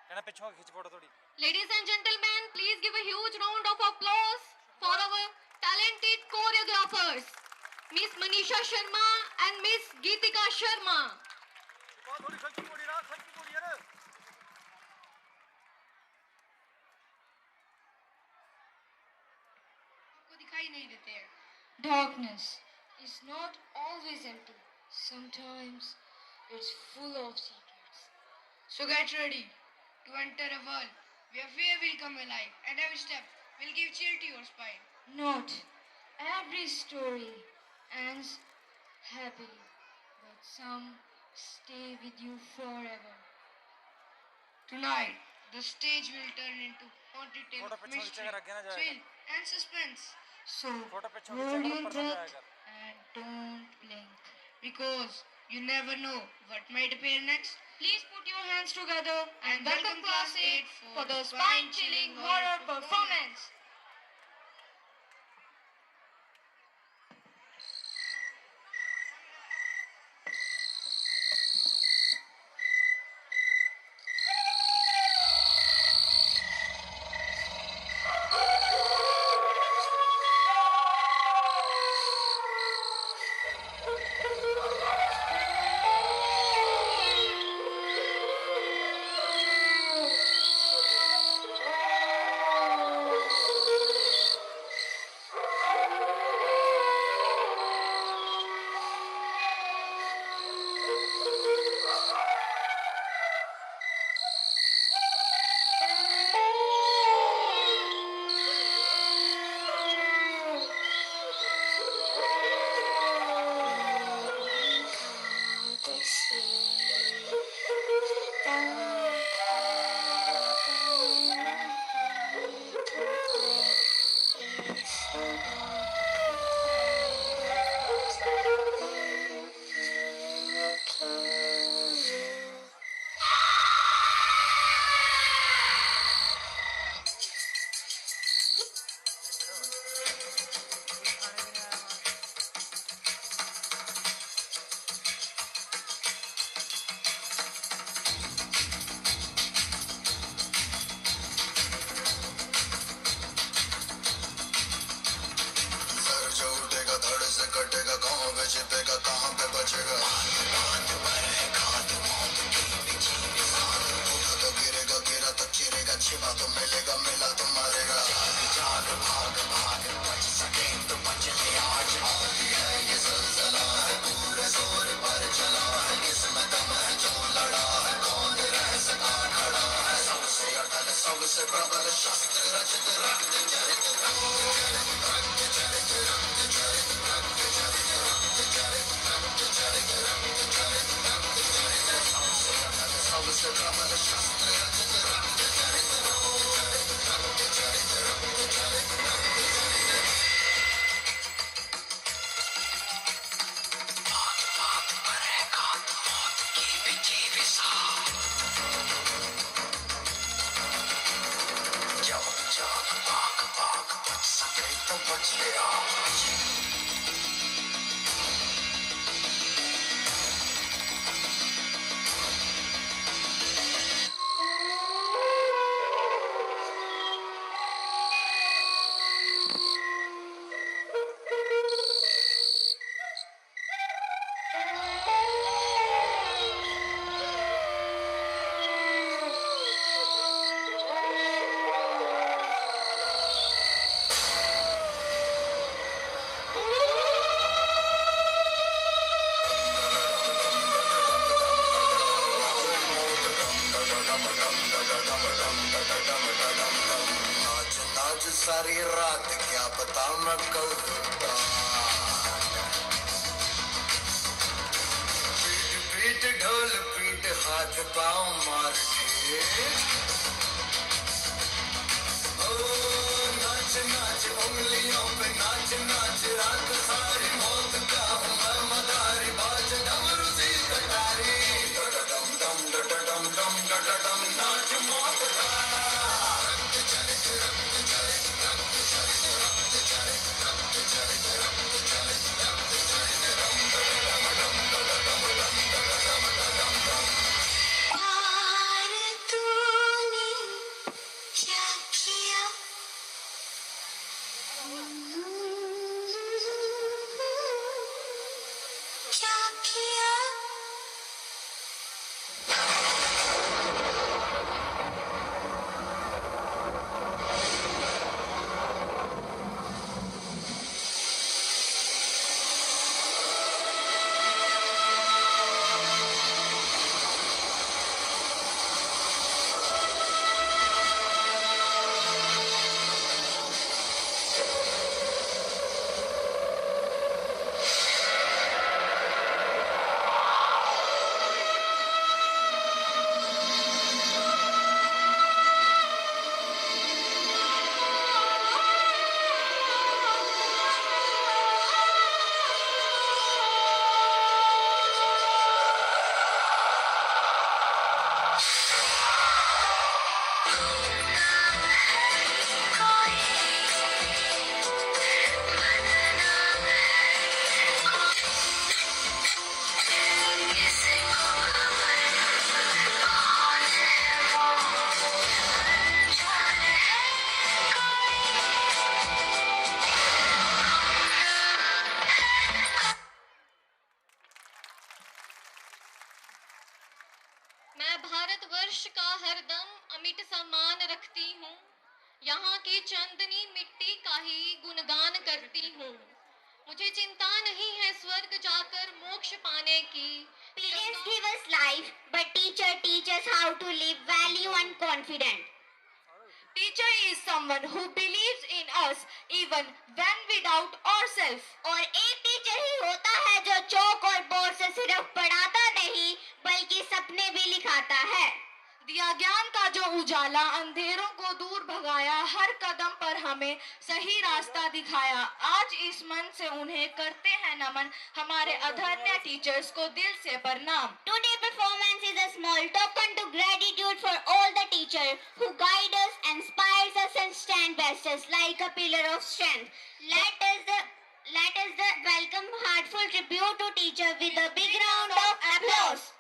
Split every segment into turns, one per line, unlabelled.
कहना पिछों खिंच फोटो थोड़ी।
Ladies and gentlemen, please give a huge round of applause for our talented choreographers, Miss Manisha Sharma and Miss Geetika Sharma.
थोड़ी खिंच फोड़ी रहा, खिंच फोड़ी यार।
आपको दिखाई नहीं देते हैं। Darkness is not always empty. Sometimes it's full of secrets. So get ready to enter a world where fear will come alive and every step will give chill to your spine. Not every story ends happily, but some stay with you forever. Tonight, the stage will turn into haunted tale of mystery, thrill, and suspense. So, hold your breath and don't blink, because you never know what might appear next. Please put your hands together and welcome Class 8 for the spine-chilling horror performance.
सारी रात क्या पता मैं कब पीट पीट ढोल पीट हाथ पाँव मार के नाच नाच उंगलियों पे नाच नाच रात सारी मौत का हूँ मैं मदारी बाज डमरू सी कटारी डम डम डम डम डम नाच मौत का
Bye. मैं भारतवर्ष का हरदम अमिट सम्मान रखती हूँ, यहाँ की चंदनी मिट्टी का ही गुणगान करती हूँ। मुझे चिंता नहीं है स्वर्ग जाकर मोक्ष पाने की।
Parents give us life, but teacher teach us how to live value and confident.
Teacher is someone who believes in us even when we doubt ourselves.
और एक टीचर ही होता है जो चौक और बोर्ड से सिर्फ पढ़ाता नहीं बल्कि सपने भी लिखाता है।
दिया ज्ञान का जो उजाला, अंधेरों को दूर भगाया, हर कदम पर हमें सही रास्ता दिखाया। आज इस मन से उन्हें करते हैं नमन, हमारे अधन्य टीचर्स को दिल से प्रणाम।
Today performance is a small token to gratitude for all the teachers who guide us, inspires us and stand best us like a pillar of strength. Let us welcome heartful tribute to teacher with a big round of applause.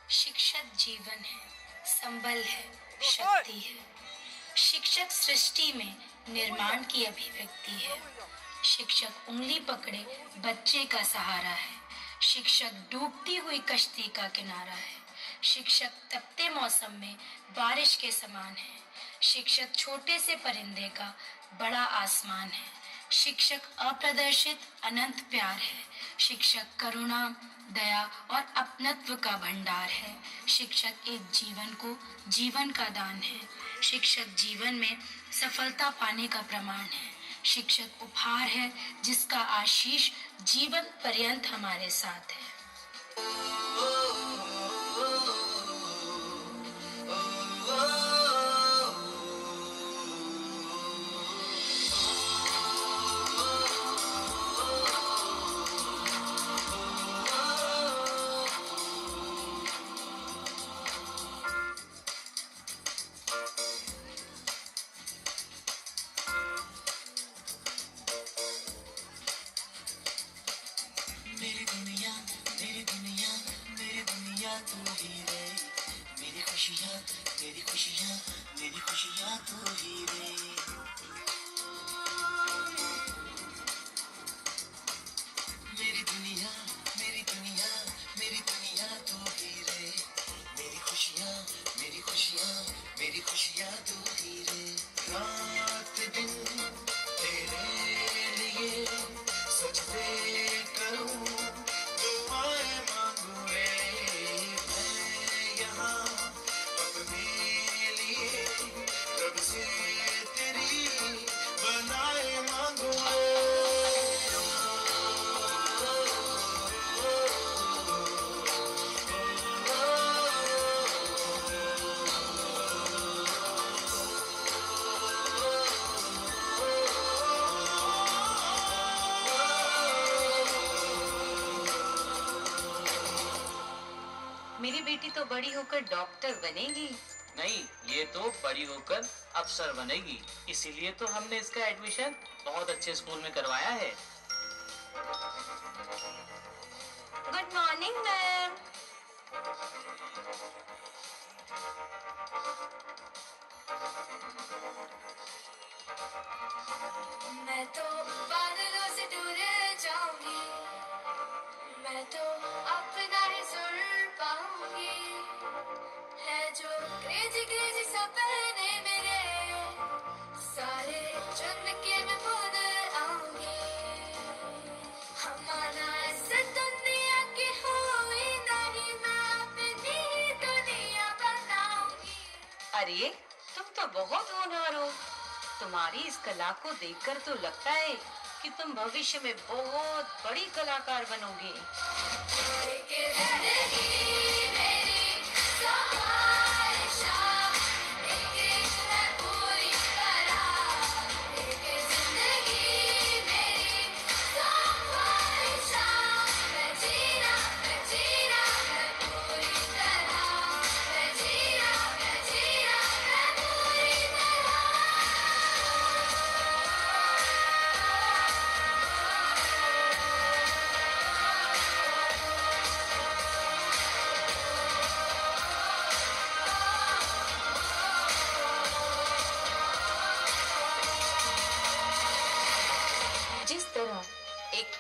शिक्षक जीवन है, संबल है, शक्ति है। शिक्षक सृष्टि में निर्माण की अभिव्यक्ति है। शिक्षक उंगली पकड़े बच्चे का सहारा है। शिक्षक डूबती हुई कश्ती का किनारा है। शिक्षक तपते मौसम में बारिश के समान है। शिक्षक छोटे से परिंदे का बड़ा आसमान है। शिक्षक अप्रदर्शित अनंत प्यार है। शिक्षक करुणा, दया और अपनत्व का भंडार है। शिक्षक एक जीवन को जीवन का दान है। शिक्षक जीवन में सफलता पाने का प्रमाण है। शिक्षक उपहार है जिसका आशीष जीवन पर्यंत हमारे साथ है।
मेरी दुनिया मेरी दुनिया मेरी दुनिया तू ही रे। मेरी खुशियाँ मेरी खुशियाँ मेरी खुशियाँ तू ही रे। मेरी दुनिया मेरी दुनिया मेरी दुनिया तू ही रे। मेरी खुशियाँ मेरी खुशियाँ मेरी खुशियाँ तू ही रे। रात दिन तेरे लिए सजदे करूं, दुआएं मांगूं रे। मैं यहाँ अपने लिए रब से तेरी बनाए मांगूं रे।
मेरी बेटी तो बड़ी होकर डॉक्टर बनेगी।
नहीं, ये तो बड़ी होकर अफसर बनेगी। इसीलिए तो हमने इसका एडमिशन बहुत अच्छे स्कूल में करवाया है।
Good morning ma'am.
मैं तो बादलों से दूर जाऊंगी, मैं तो अपना ही सुर पाऊंगी। है जो क्रेजी क्रेजी सपने मेरे, सारे चुन के मैं खुद आऊंगी। हमारा ऐसे दुनिया की हुई नहीं, मैं अपनी दुनिया बनाऊंगी।
अरे तुम तो बहुत होनहार हो। तुम्हारी इस कला को देखकर तो लगता है कि तुम भविष्य में बहुत बड़ी कलाकार बनोगे।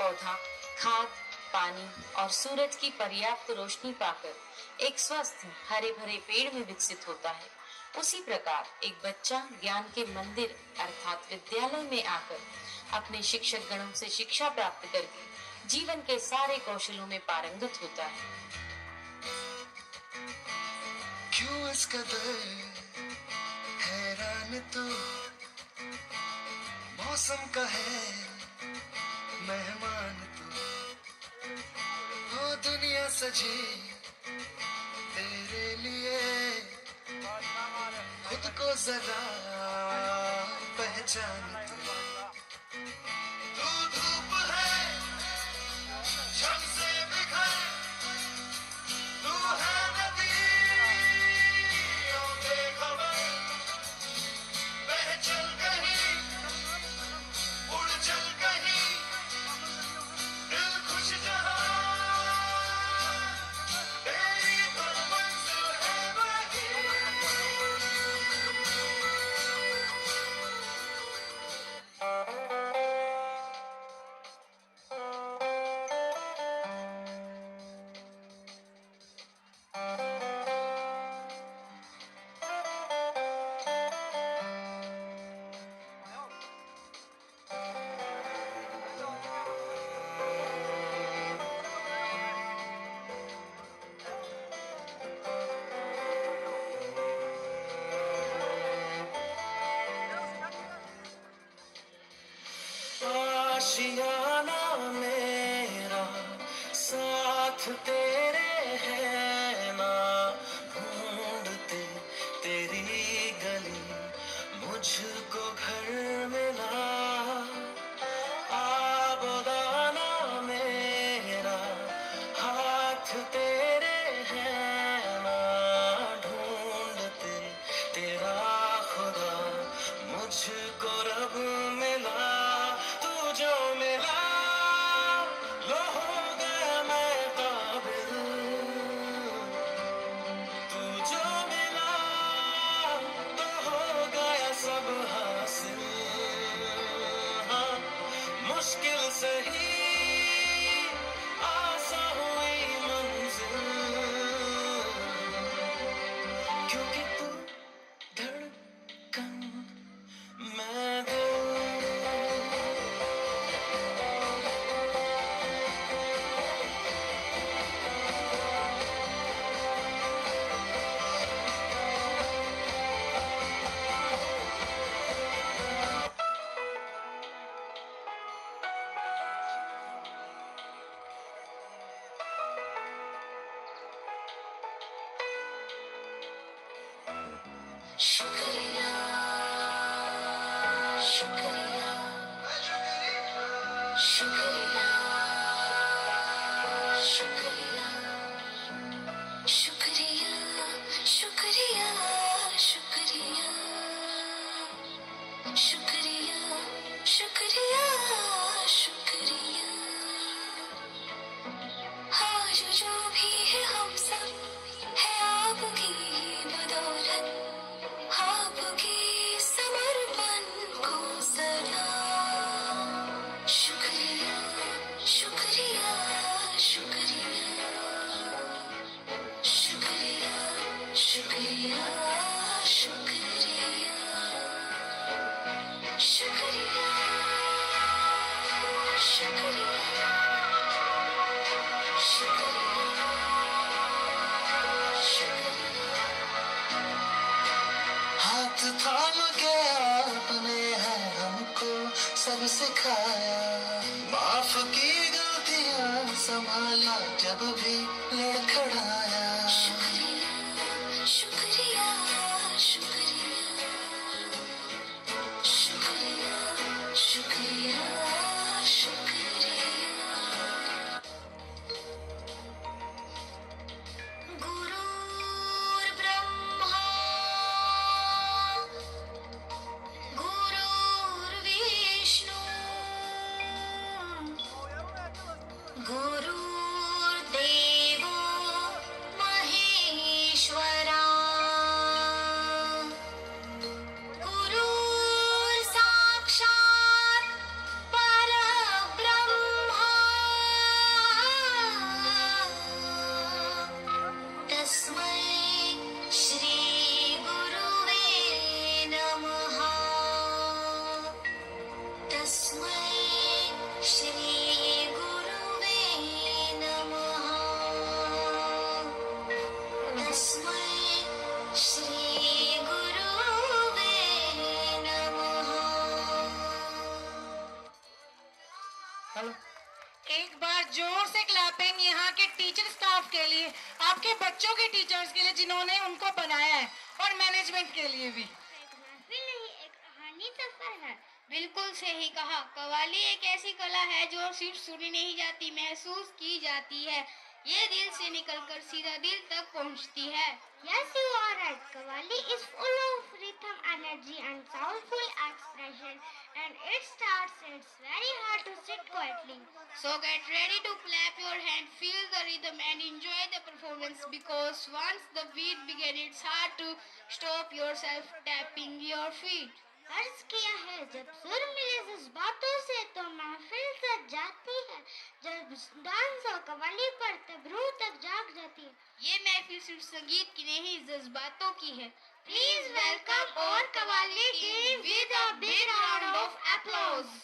पौधा खाद, पानी और सूरज की पर्याप्त रोशनी पाकर एक स्वस्थ हरे भरे पेड़ में विकसित होता है, उसी प्रकार एक बच्चा ज्ञान के मंदिर अर्थात विद्यालय में आकर अपने शिक्षक गणों से शिक्षा प्राप्त करके जीवन के सारे कौशलों में पारंगत होता है।
क्यों इस कदर हैरान तू मौसम का है मेहमान तू, ओ दुनिया सजी तेरे लिए, खुद को जरा पहचान तू धूप है शम से बिखर, तू है नदी बेखबर, बह चल कहीं उड़ चल कहीं, दिल खुश जहां तेरी तो मंजिल है वही। आशियाना मेरा साथ तेरे है ना, ढूंढते तेरी गली मुझको घर मिला, आबोदाना मेरा हाथ तेरे है ना, ढूंढते तेरा खुदा मुझको रब मिला, तू जो मिला लो हो गया मैं काबिल, तू जो मिला तो हो गया सब हासिल, हाँ मुश्किल सही आसान हुई मंजिल, क्योंकि तू धड़कन मैं दिल। शुक्रिया शुक्रिया शुक्रिया शुक्रिया शुक्रिया शुक्रिया शुक्रिया शुक्रिया शुक्रिया शुक्रिया, आज जो भी है हम सब है आपकी बदौलत, आपकी समर्पण को सलाम। शुक्रिया शुक्रिया शुक्रिया शुक्रिया शुक्रिया शुक्रिया शुक्रिया शुक्रिया शुक्रिया। हाथ थाम के आपने है हमको सब सिखाया, माफ की गलतियां संभाला जब भी लड़खड़ाया। शुक्रिया शुक्रिया शुक्रिया शुक्रिया शुक्रिया शुक्रिया। गुरुर्ब्रह्मा गुरुर्विष्णु गुरुर्देवो
क्लैपिंग यहाँ के टीचर स्टाफ के लिए, आपके बच्चों के टीचर्स के लिए जिन्होंने उनको बनाया है, और मैनेजमेंट के लिए भी।
एक कहानी सफर है। बिल्कुल सही कहा। कव्वाली एक ऐसी कला है जो सिर्फ सुनी नहीं जाती, महसूस की जाती है। ये दिल से निकलकर सीधा दिल तक पहुंचती है। Yes, you are right. Qawwali is full of rhythm, energy, and soulful expression, and it starts. It's very hard to sit quietly. So get ready to clap your hand, feel the rhythm, and enjoy the performance. Because once the beat begins, it's hard to stop yourself tapping your feet. अर्ज किया है जब सुर मिले जज्बातों से तो महफिल सज जाती है। जब डांस और कव्वाली पर तब रूह तक जाग जाती है। ये महफिल सिर्फ संगीत की नहीं, जज्बातों की है। प्लीज वेलकम और qawwali team with a big round of applause.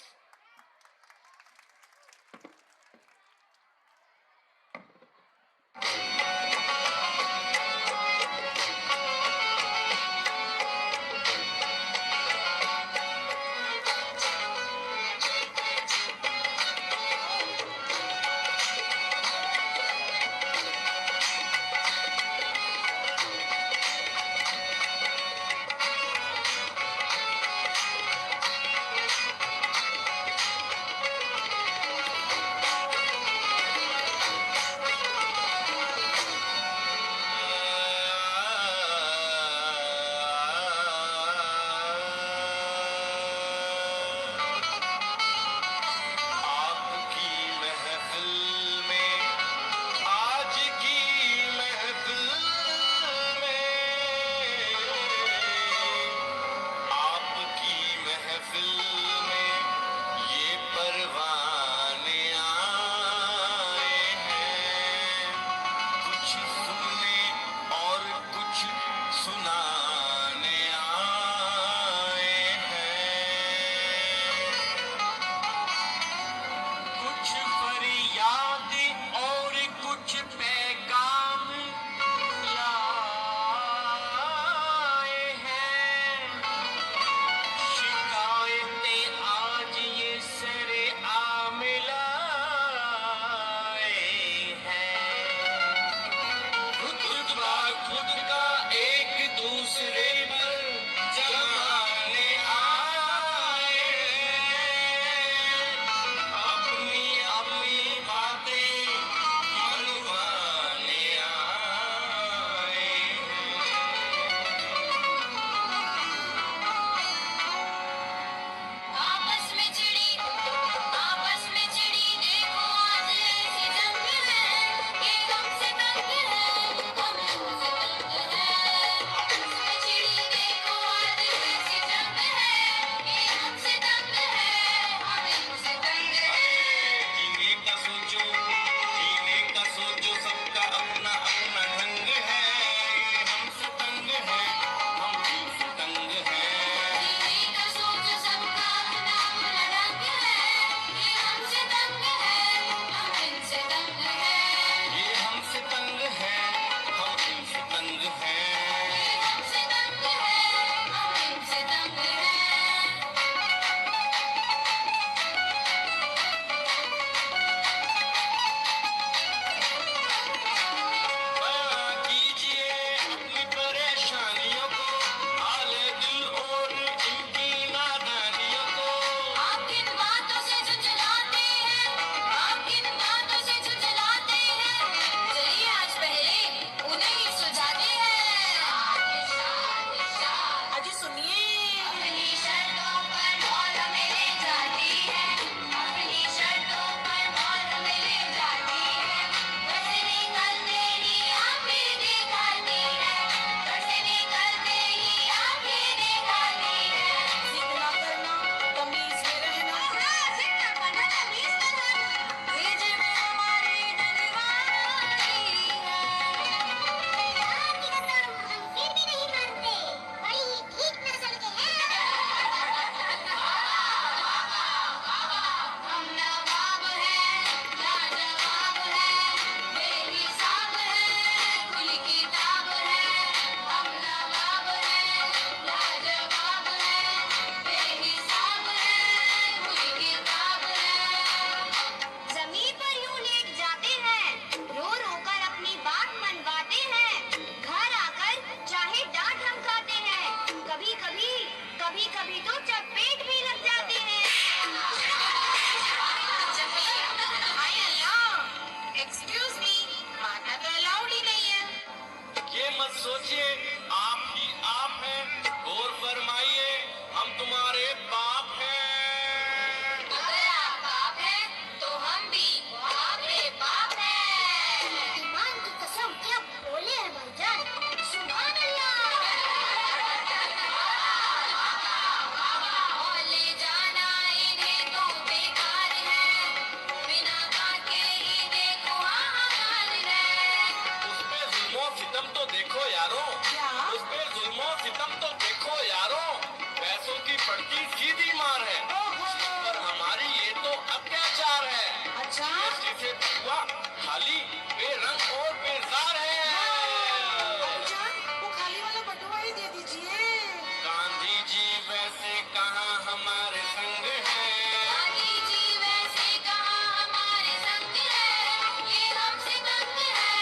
ये मत सोचिए आप ही आप हैं, गौर फरमाइए हम तुम्हारे बाप हैं।
अगर आप बाप हैं तो हम भी बाप रे बाप हैं।
ईमान की कसम क्या बोले हैं भाईजान, सुभान अल्लाह।
और ले जाना इन्हें तो बेकार है, बिना बात के ही देखो हाहाकार है।
उस पे जुल्मो सितम तो देखो यारों, उस पे जुल्मो सितम तो देखो यारों, पैसों की पड़ती सीधी मार है, पर हमारी ये तो अत्याचार है।
अच्छा
जिसे हुआ खाली बेरंग और बेजार है।
अच्छा, वो खाली वाला बटुआ ही दे दीजिए।
गांधी जी वैसे कहाँ हमारे संग है,
गांधी जी वैसे कहाँ हमारे संग है, ये हमसे तंग है,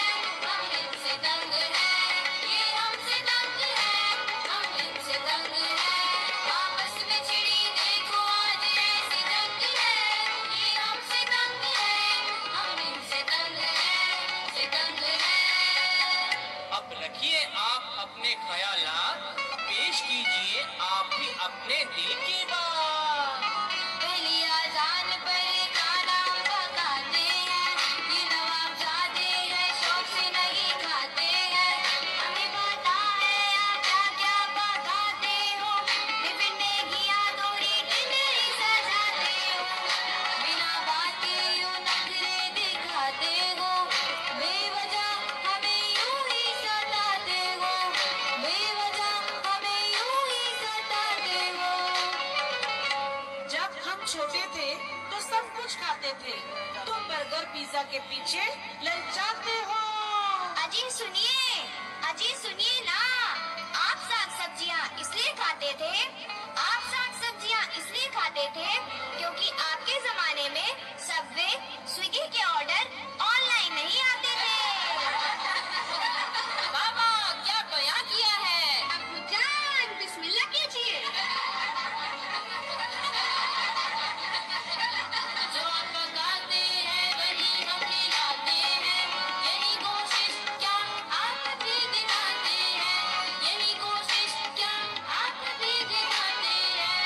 हम इनसे तंग है, ये हमसे तंग है, हम इनसे तंग है। आपस में छिड़ी देखो आज ऐसी जंग है, ये हमसे तंग है, हम इनसे तंग है, से तंग है।
अब रखिए आप अपने ख्यालात, पेश कीजिए आप भी अपने दिल की बात।
पहली आजान पर गाना पकाते हैं, ये नवाबजादे हैं शौक से नहीं खाते हैं। हमें पता है आप क्या क्या पकाते हो, विभिन्न घिया दोरी टिंडरी सजाते हो, बिना बात के यूं नखरे दिखाते हो, बेवजह हमें यूं ही सताते हो, बेवजह हमें यूं ही सताते हो।
जब हम छोटे थे तो सब कुछ खाते थे, तुम बर्गर पिज्जा के पीछे ललचाते हो।
अजी सुनिए ना, आप साग सब्जियां इसलिए खाते थे, आप साग सब्जियां इसलिए खाते थे क्योंकि आपके जमाने में सबवे स्विगी के ऑर्डर ऑनलाइन नहीं आते थे।
बाबा क्या बयां किया है।
अब्बूजान बिस्मिल्लाह कीजिए।
जो आप पकाते हैं वही हम खिलाते हैं, यही कोशिश क्या आप भी दिखाते हैं, यही कोशिश क्या आप भी दिखाते हैं।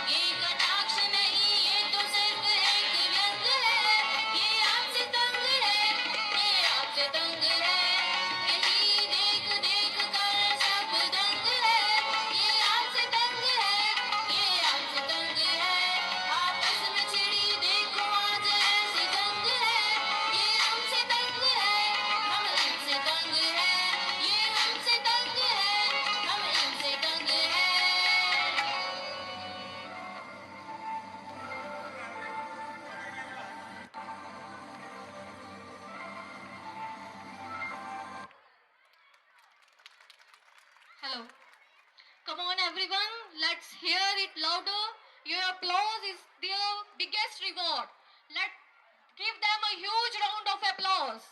ये कटाक्ष नहीं ये तो सिर्फ एक व्यंग है, ये आपसे तंग है, ये आपसे तंग है, यही देख देख कर सब दंग है, ये आपसे तंग है, ये आपसे तंग है। आपस में छिड़ी देखो आज ऐसी जंग है, ये हमसे तंग है, हम इनसे तंग है, ये हमसे तंग है, हम इनसे तंग है। Hello. Come on everyone, let's hear it louder. Your applause is their biggest reward. Let's give them a huge round of applause.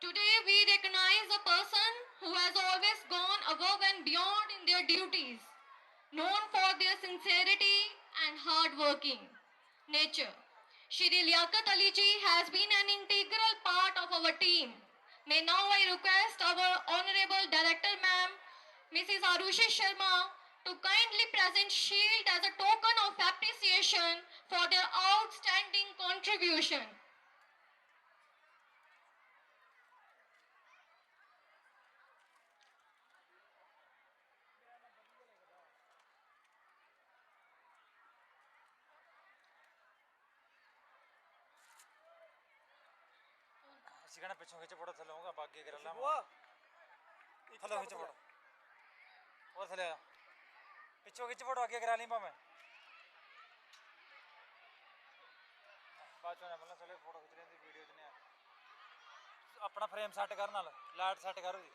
Today we recognize a person who has always gone above and beyond in their duties, known for their sincerity and hard working nature. Shri Liaquat Ali ji has been an integral part of our team. May now I request our Honorable Director Ma'am, Mrs. Arushi Sharma, to kindly present shield as a token of appreciation for their outstanding contribution.
ಸಿಗಣ ಪಿಚ್ಚು ಖಿಚ್ಚ ಪಡೋ ಥಲೆ ಹೋಗ ಬಾಗಿ ಗಿರಲ್ಲ ಥಲೆ ಖಿಚ್ಚ ಪಡೋ और थले पिछो खिच पड़ो आगे गिरा ली मैं बात में मतलब चले फोटो खिच लेंदी वीडियो इतने अपना फ्रेम सेट कर नाल लाइट सेट करो जी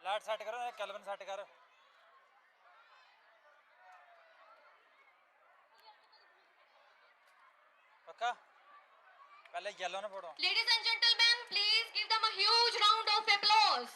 लाइट सेट करो कैल्विन सेट कर पक्का पहले येलो ना photo
Ladies and gentlemen, please give them a huge round of applause.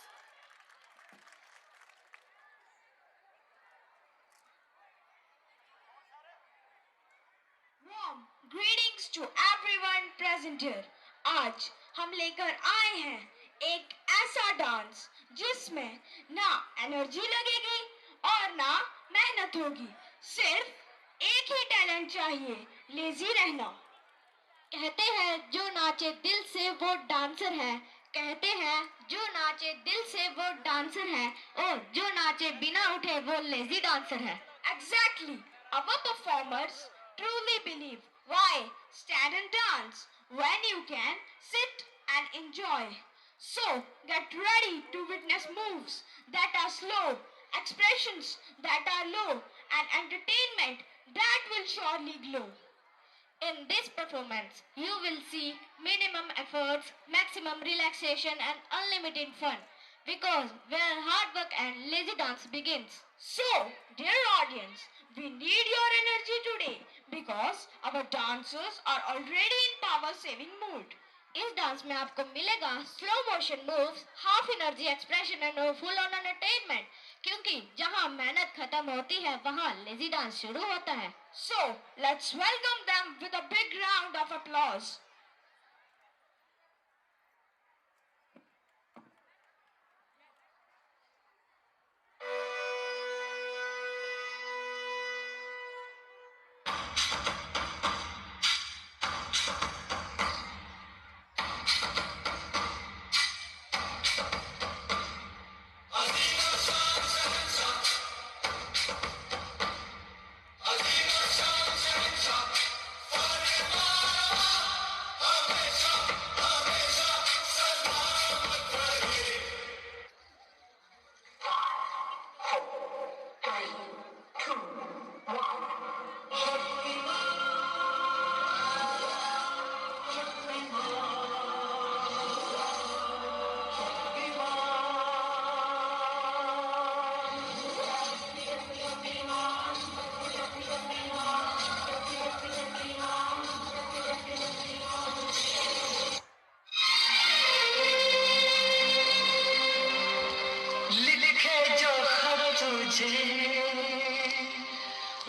Warm greetings to everyone present here. आज हम लेकर आए हैं एक ऐसा डांस जिसमें ना एनर्जी लगेगी और ना मेहनत होगी, सिर्फ एक ही टैलेंट चाहिए, लेजी रहना। कहते हैं जो नाचे दिल से वो डांसर है, कहते हैं जो नाचे दिल से वो डांसर है, और जो नाचे बिना उठे वो लेजी डांसर है। Exactly, our performers truly believe. Why stand and dance when you can sit and enjoy? So get ready to witness moves that are slow, expressions that are low, and entertainment that will surely glow. In this performance, you will see minimum efforts, maximum relaxation, and unlimited fun. Because where hard work and lazy dance begins. So, dear audience, we need your energy today because our dancers are already in power-saving mood. इस dance में आपको मिलेगा slow motion moves, half energy expression and full on entertainment, क्योंकि जहां मेहनत खत्म होती है वहां लेजी डांस शुरू होता है। So, let's welcome them with a big round of applause.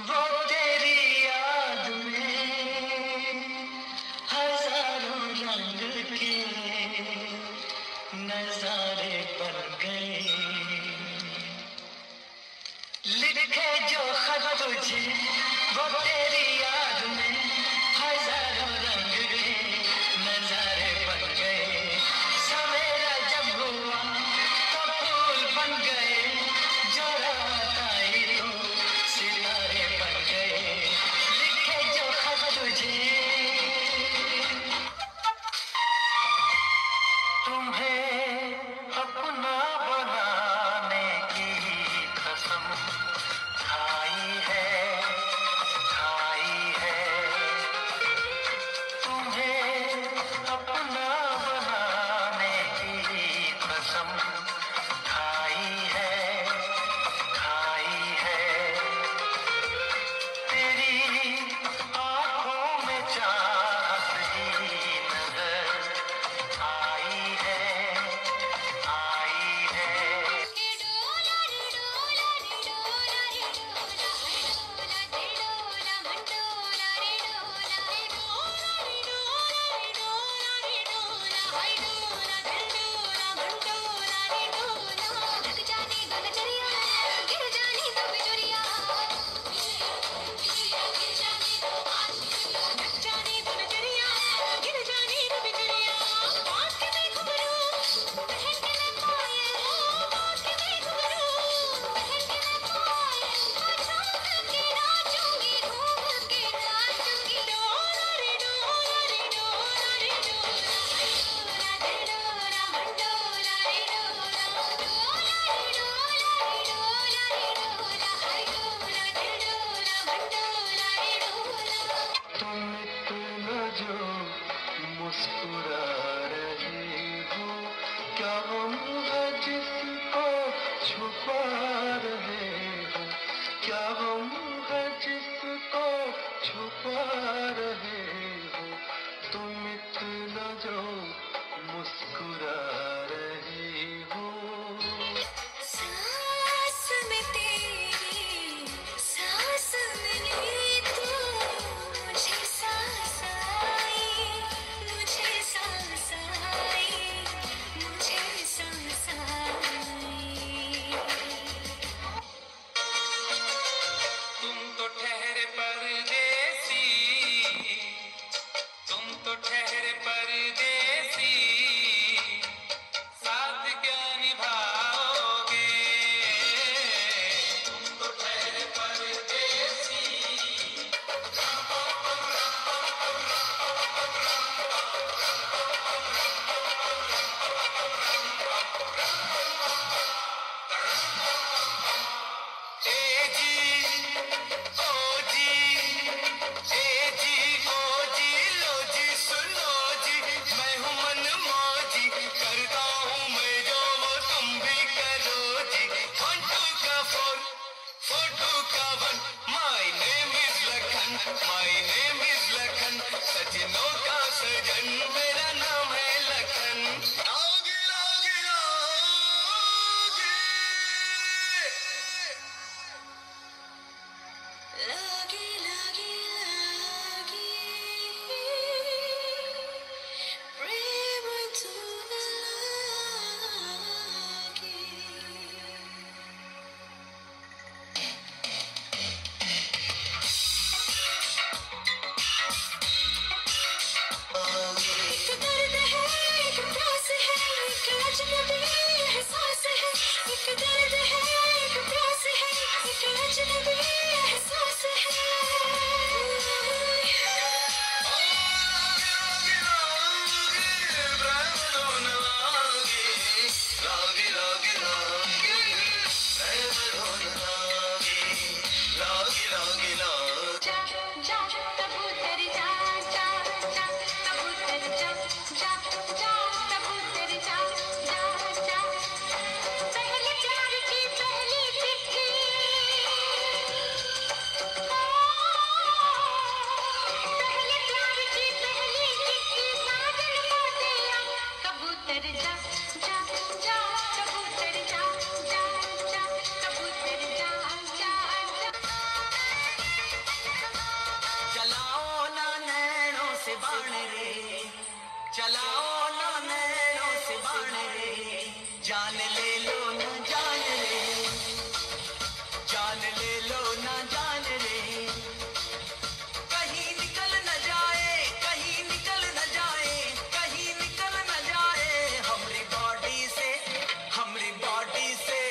वो तेरी याद में हजारों रंग के नजारे बन गए, लिखे जो खत तुझे वो तेरी याद में हजारों रंग के नजारे बन गए। सवेरा जब हुआ तो फूल बन गए, जो रात आई तो सितारे बन गए, लिखे जो खत तुझे। तुम्हें अपना बनाने की कसम खाई है, खाई है। तुम्हें अपना बनाने की कसम खाई है, खाई है। तेरी आँखों में चाहत ही नजर आई है, आई है। तुम इतना जो मुस्कुरा रही हो, क्या गम है जिसको छुपा रहे हो, क्या गम है जिसको छुपा रहे हो। तुम इतना जो मुस्कुरा रही हो।
सांस में तेरी सांस मिली तो मुझे सांस आई, मुझे सांस
My name is Lakhan, सजनों का सजन मेरा नाम है लखन। लागी लागी लागी,
लागी लागी लागी, प्रेम धुन लागी। एक दर्द है, एक प्यास है, एक अजनबी एहसास है। एक दर्द है, एक प्यास है, एक अजनबी एहसास है।
लागी लागी लागी, प्रेम धुन लागी, लागी लागी लागी।
जा जा कबूतर जा जा जा, कबूतर जा जा जा, कबूतर जा जा जा। पहले प्यार की पहली चिट्ठी, पहले प्यार की पहली चिट्ठी साजन को दिया। कबूतर जा जा जा, कबूतर जा जा जा, कबूतर जा जा जा।
चलाओ ना नैनों से बाण रे, चलाओ ना नैनों से बाण रे, जान ले लो ना जान रे, जान ले लो ना जान रे। कहीं निकल न जाए, कहीं निकल न जाए, कहीं निकल न जाए हमरी बॉडी से, हमरी बॉडी से,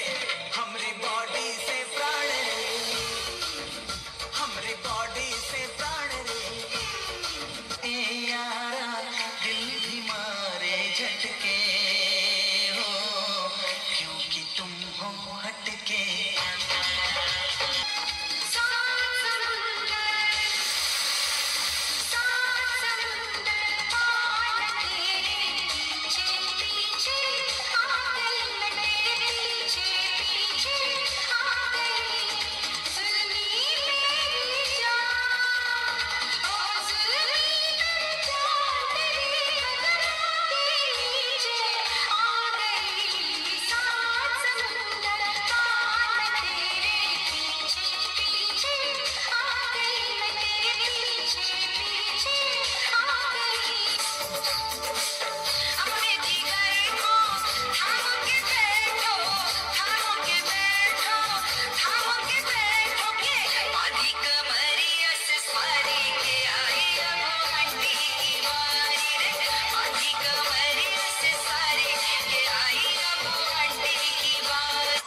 हमरी बॉडी से प्राण रे, हमरी बॉडी से प्राण रे। ए यारा दिल भी मारे झटके हो, क्योंकि तुम हो हटके।
सात समुंदर पार तेरे पीछे पीछे आ गई, मैं तेरे पीछे पीछे आ गई। जुल्मी मेरी जान, ओ जुल्मी मेरी जान, तेरी बदन के नीचे आ गई। सात समुंदर पार मैं तेरे पीछे पीछे आ गई, मैं तेरे पीछे पीछे आ गई। अपने जिगर को थाम के बैठो, थाम के बैठो, थाम के बैठो के आधी कमरिया से सारी के आई अब हड्डी की बारी रे। आधी कमरिया से सारी के आई अब हड्डी की बारी।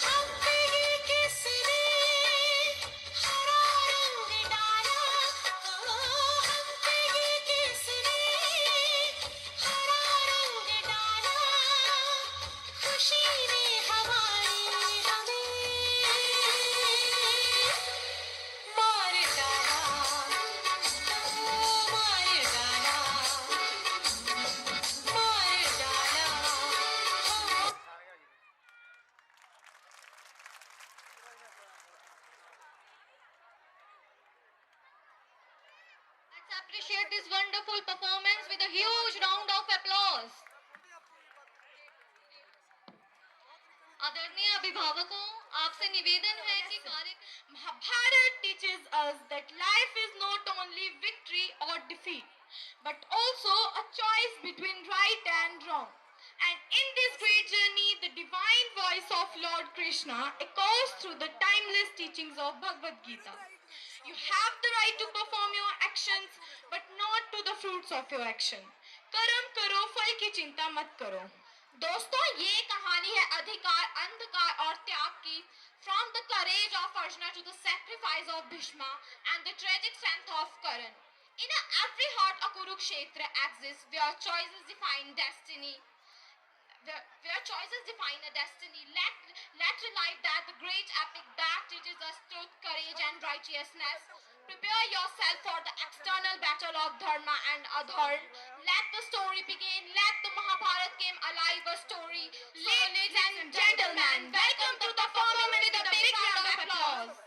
हम कहीं किसने हरा रंग डाला, हम कहीं किसने हरा रंग डाला। खुशी ने हमारी हमें मार डाला, मार डाला, मार डाला।
Let's appreciate this wonderful performance with a huge round of applause. आदरणीय अभिभावकों, आपसे निवेदन है कि
Mahabharata teaches us that life is not only victory or defeat, but also a choice between right and wrong. And in this great journey, the divine voice of Lord Krishna echoes through the timeless teachings of Bhagavad Gita. You have the right to perform your actions, but not to the fruits of your action. कर्म करो, फल की चिंता मत करो। दोस्तों, ये कहानी है अधिकार, अंधकार और त्याग की। From the courage of Arjuna to the sacrifice of Bhishma and the tragic strength of Karan. In every heart a Kurukshetra exists where choices define destiny. Where choices define a destiny. Let relive that the great epic that teaches us truth, courage and righteousness. Prepare yourself for the external battle of Dharma and Adharma. Let the story begin. Let the Mahabharata come alive a story. Ladies and gentlemen, welcome to the performance with a big round of applause.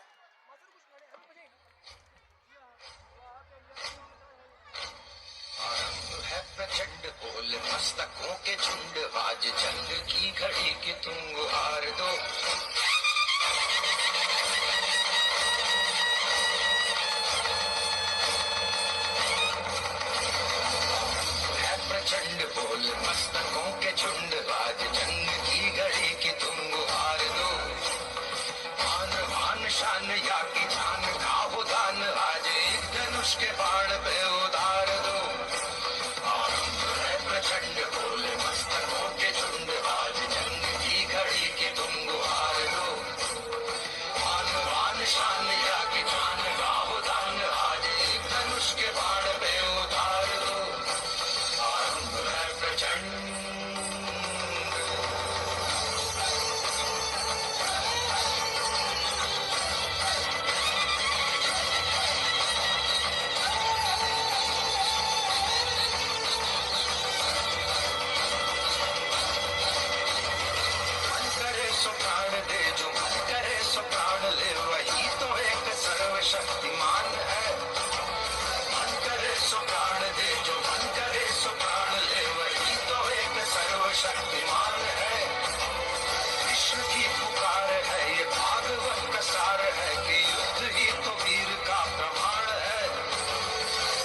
आरंभ है प्रचंड बोल मस्तकों के झुंड आज जंग की घड़ी की तुम गुहार दो है प्रचंड बोल मस्तकों के झुंड आज जंग की घड़ी की तुम गुहार दो मान मान शान या की जान का हो दान आज एक धनुष के बाण पे उतार दो प्रचंड बोले मस्तकों के झुंड आज जंग की घड़ी की तुम गुहार दो मान मान शान या की जान गाहो दान आज एक धनुष के बाण पे उतार दो आरंभ है प्रचंड शक्तिमान है मन करे सो प्राण दे जो मन करे सो प्राण ले वही तो एक सर्वशक्तिमान है विष्णु की पुकार है ये भागवत का सार है कि युद्ध ही तो वीर का प्रमाण है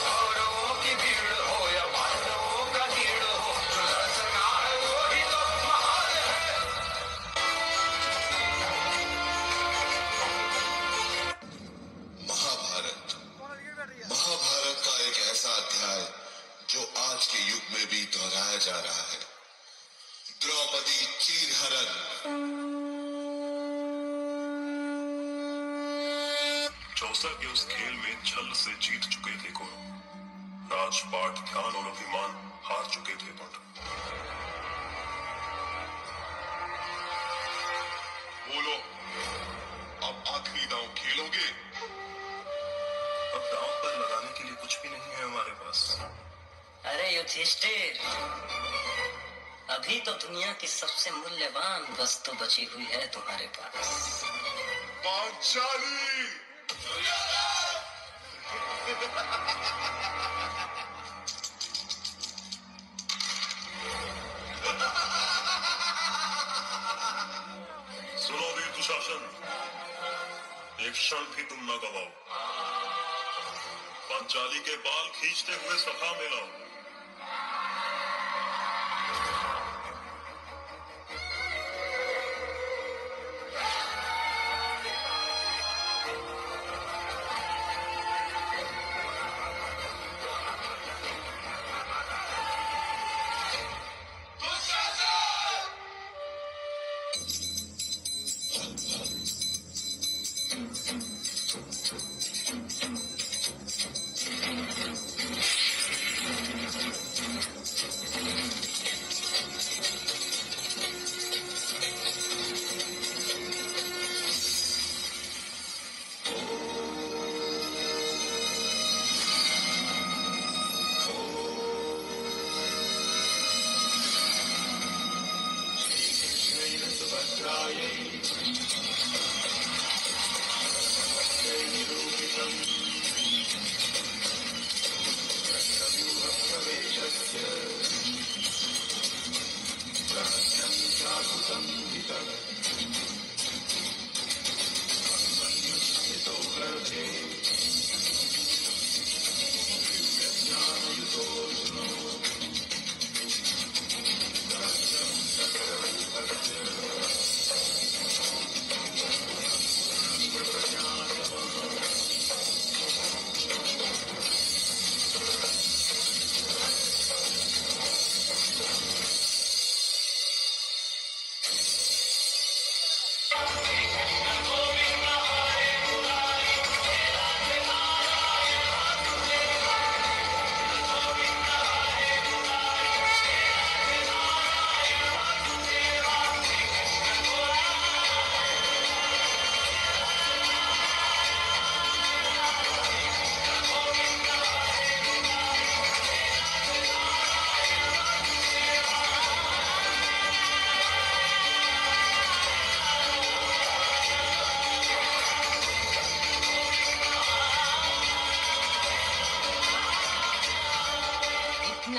कौरवों की भीड़ हो या पांडवों का भीड़ हो जो रचना है वो ही तो महान है
महाभारत का एक ऐसा अध्याय जो आज के युग में भी दोहराया जा रहा है द्रौपदी चीरहरण
चौसा के उस खेल में छल से जीत चुके थे कौरव राजपाट ध्यान और अभिमान हार चुके थे पांडव बोलो अब आखिरी दांव खेलोगे अब दांव पर लगाने के लिए कुछ भी नहीं है हमारे पास
अरे युधिष्ठिर अभी तो दुनिया की सबसे मूल्यवान वस्तु बची हुई है तुम्हारे पास
पांचाली
सुनो वीर दुशासन एक क्षण भी तुम न गवाओ पांचाली के बाल खींचते हुए सभा में लाओ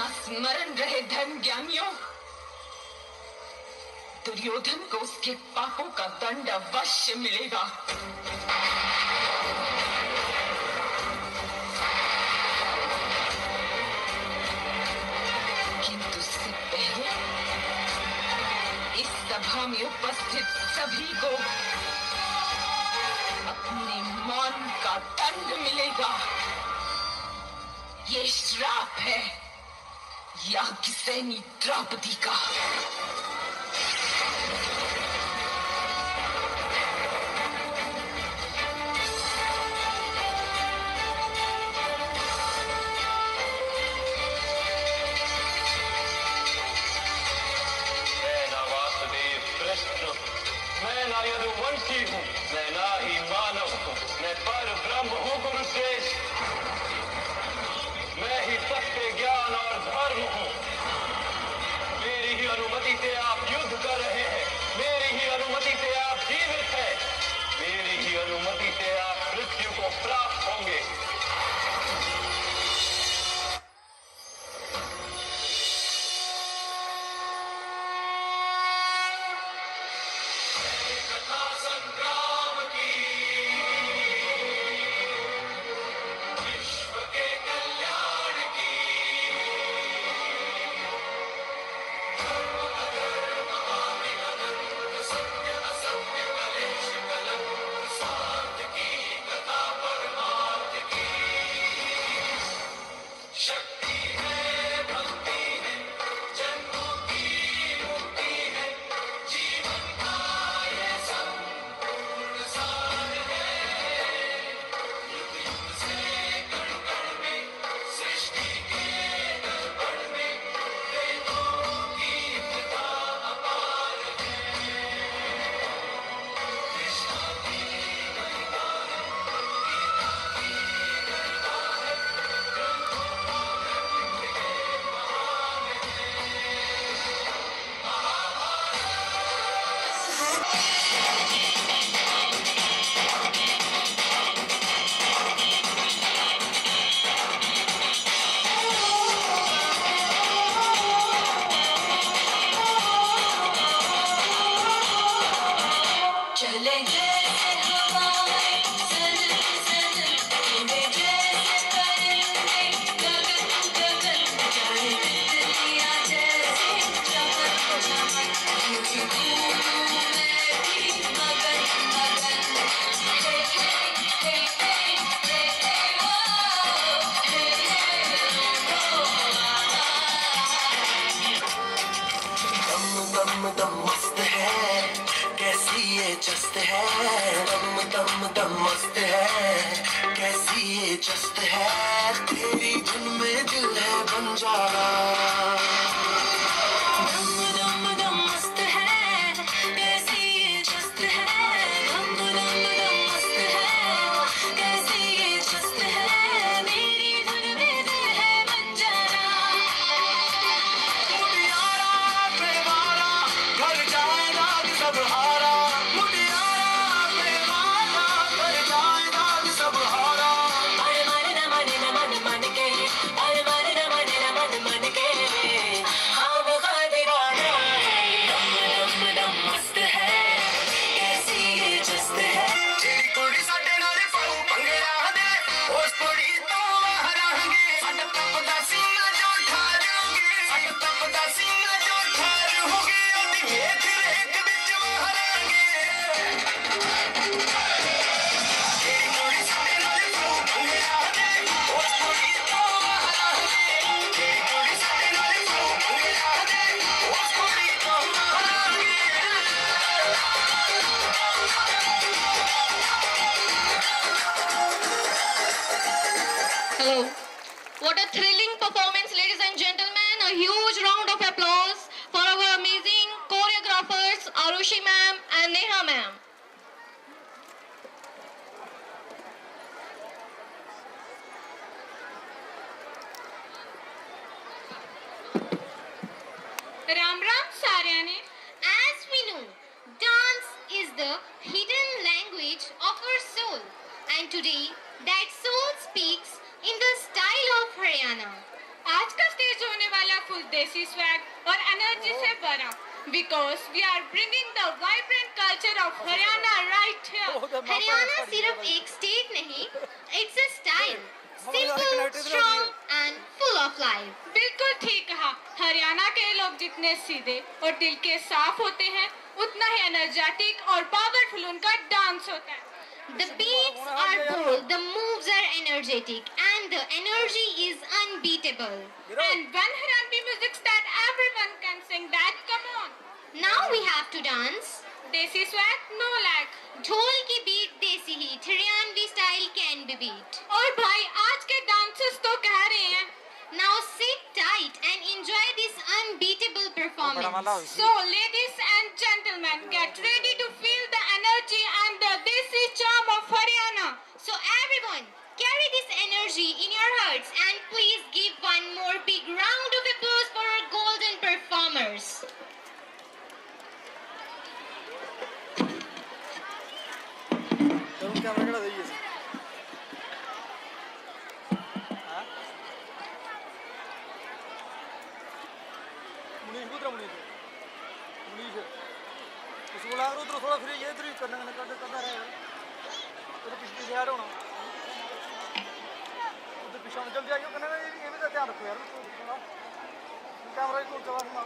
ना स्मरण रहे धर्म ज्ञानियों, दुर्योधन को उसके पापों का दंड अवश्य मिलेगा। किंतु उससे पहले इस सभा में उपस्थित सभी को अपने मान का दंड मिलेगा। ये श्राप है याज्ञसेनी द्रौपदी का।
मैं ना यदुवंशी हूँ, मैं ना ही मानव हूँ, मैं पर ब्रह्म हूँ गुरुश्रेष्ठ। मैं ही सत्य, ज्ञान और धर्म हूँ। मेरी ही अनुमति से आप युद्ध कर रहे हैं, मेरी ही अनुमति से आप जीवित हैं, मेरी ही अनुमति से आप मृत्यु को प्राप्त होंगे।
दम मस्त है, कैसी ये जस्त है। दम दम दम मस्त है, कैसी ये जस्त है। तेरी धुन में दिल है बंजारा। दम दम दम मस्त है, कैसी ये जस्त है। दम दम दम मस्त है, कैसी ये जस्त है। मेरी धुन में दिल है बंजारा। घर जाएगा सब हारा, मुटियारा बेवाला घर जाएगा सब हारा। अरे मन न मन न मन मन के, अरे मन न मन न मन मन के, हम खा दीवाना है। दम दम दम मस्त है, कैसी ये जस्त है। तेरी कुड़ी साडे नाल पाऊ पंगड़ा दे, उस कुड़ी तो हरांगे। साडा तपदा सीना जो ठारूंगे, साडा तपदा सीना जो ठारूंगे।
Hello. What a thrilling performance, ladies and gentlemen. A huge round of applause for our amazing choreographers, Arushi ma'am and Neha ma'am.
Ram Ram Saryane.
As we know, dance is the hidden language of our soul. And today, that soul speaks in the style of Haryana.
आज का stage होने वाला देसी swag और energy से भरा, because we are bringing the vibrant culture of Haryana right here.
Haryana सिर्फ एक स्टेट नहीं, it's a style. Simple, strong and full of life.
बिल्कुल ठीक कहा। हरियाणा के लोग जितने सीधे और दिल के साफ होते हैं, उतना ही एनर्जेटिक और पावरफुल उनका डांस होता है।
The beats are bold, the moves are energetic, and the energy is unbeatable.
And when Haryanvi music that everyone can sing that, come on.
Now we have to dance.
देसी swag, no lag.
ढोल की beat देसी heat, Haryanvi style can be beat.
और भाई आज के dancers तो कह रहे हैं,
now sit tight and enjoy this unbeatable performance.
So ladies and gentlemen, get ready to feel the energy and the desi charm of Haryana.
So everyone, carry this energy in your hearts and please give one more big round of applause for our golden performers.
उसको लाग उधर थोड़ा फिर ये इधर ही करना करना रहेगा उधर पिछले से यार होना उधर पीछे जल्दी आइयो करना ये भी ध्यान रखो यार कैमरा ही चला सुना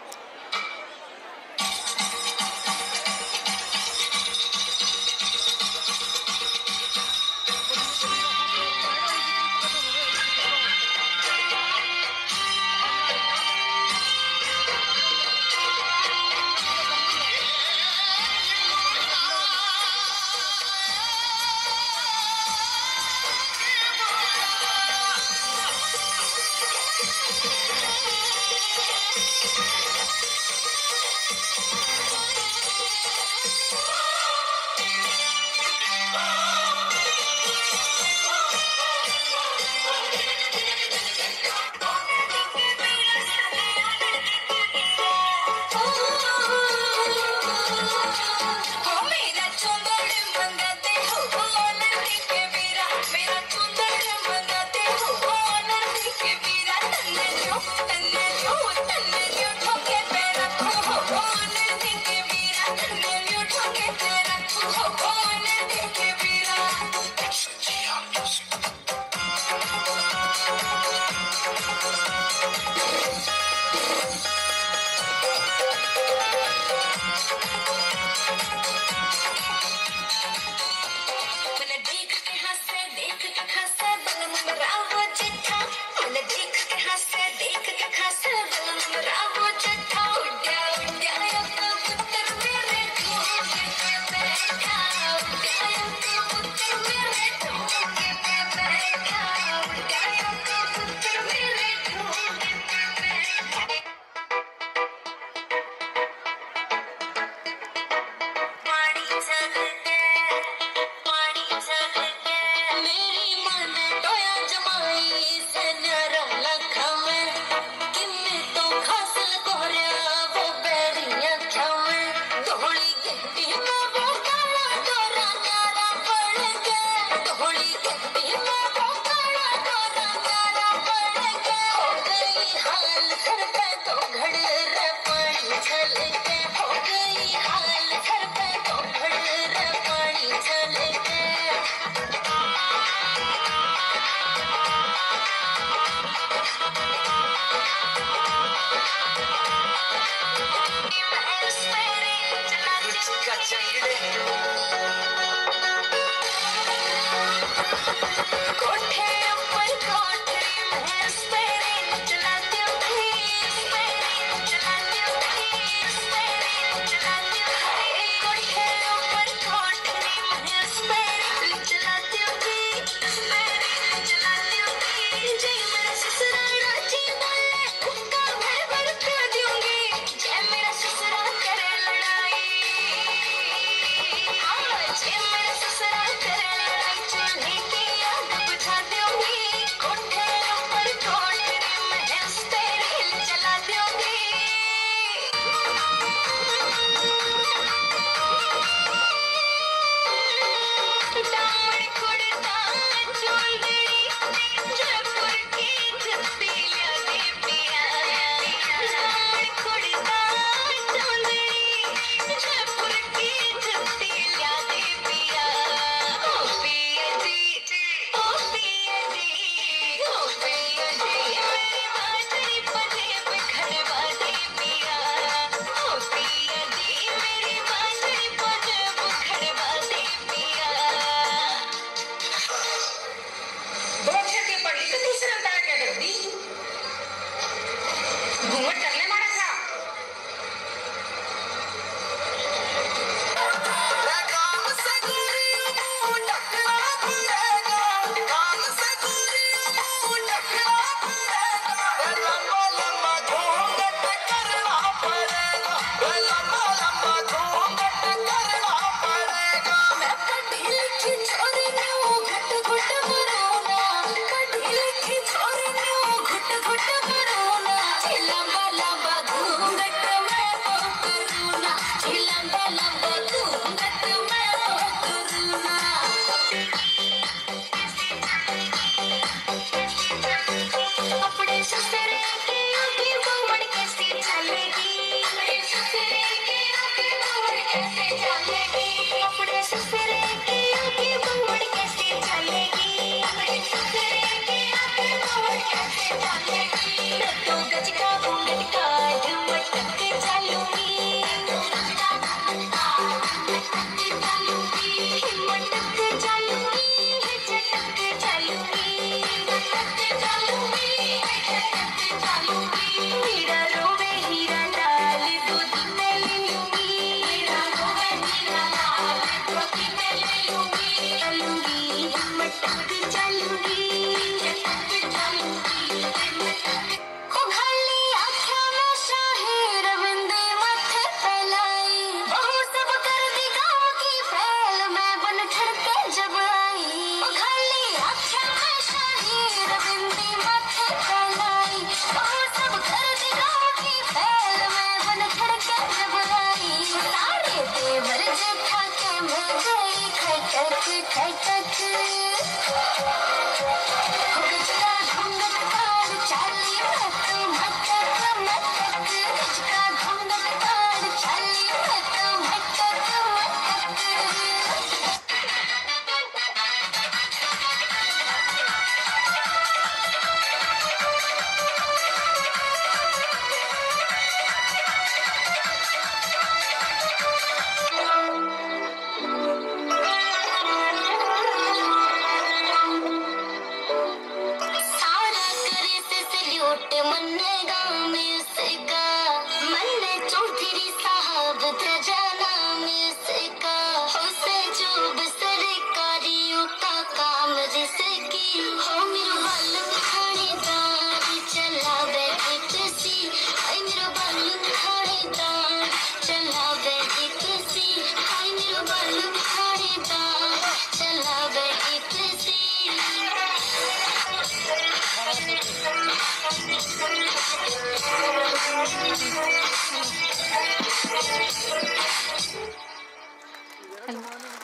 मन्नेगा म्यूजिका मन्ने चौधरी साहब जाना म्यूजिका होसे जो सरकारी का काम जिसकी हो मेरो बालू खानेदार चला बैठी हाय मेरो बालू खानेदार चला बैठी हाय मेरो बालू खानेदार चला बैठी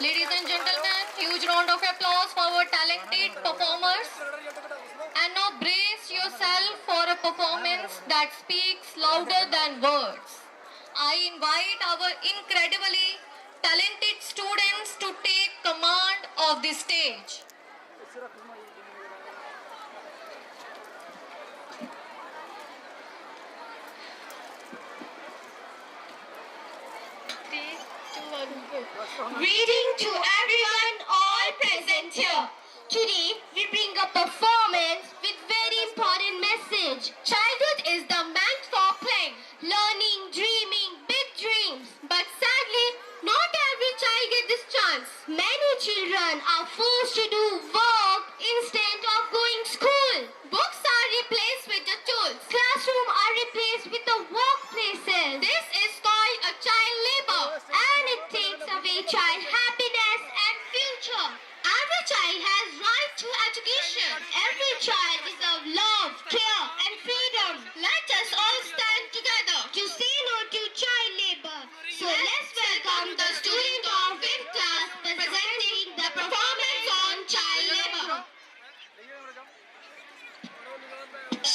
Ladies and gentlemen, huge round of applause for our talented performers. And now brace yourself for a performance that speaks louder than words. I invite our incredibly talented students to take command of the stage.
Greeting to everyone all present here. Today we bring a performance with very important message. Childhood is the meant for playing, learning, dreaming, big dreams. But sadly, not every child gets this chance. Many children are forced to do work instead of going school. Books are replaced with the tools. Classrooms are replaced with the workplaces. This is called a child labor, and it takes away child happiness and future. Every child has right to education. Every child deserves love, care, and freedom. Let us all stand together to say no to child labor. So let's welcome the student of 5th class presenting the performance on child labor.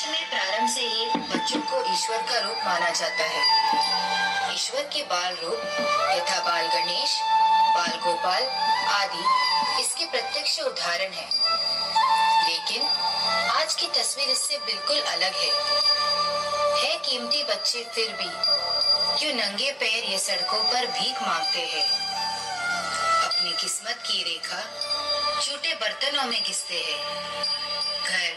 में प्रारंभ से ही बच्चों को ईश्वर का रूप माना जाता है। ईश्वर के बाल रूप यथा बाल गणेश, बाल गोपाल आदि इसके प्रत्यक्ष उदाहरण है। लेकिन आज की तस्वीर इससे बिल्कुल अलग है कीमती बच्चे फिर भी क्यों नंगे पैर ये सड़कों पर भीख मांगते हैं। अपनी किस्मत की रेखा छोटे बर्तनों में घिसते हैं। घर,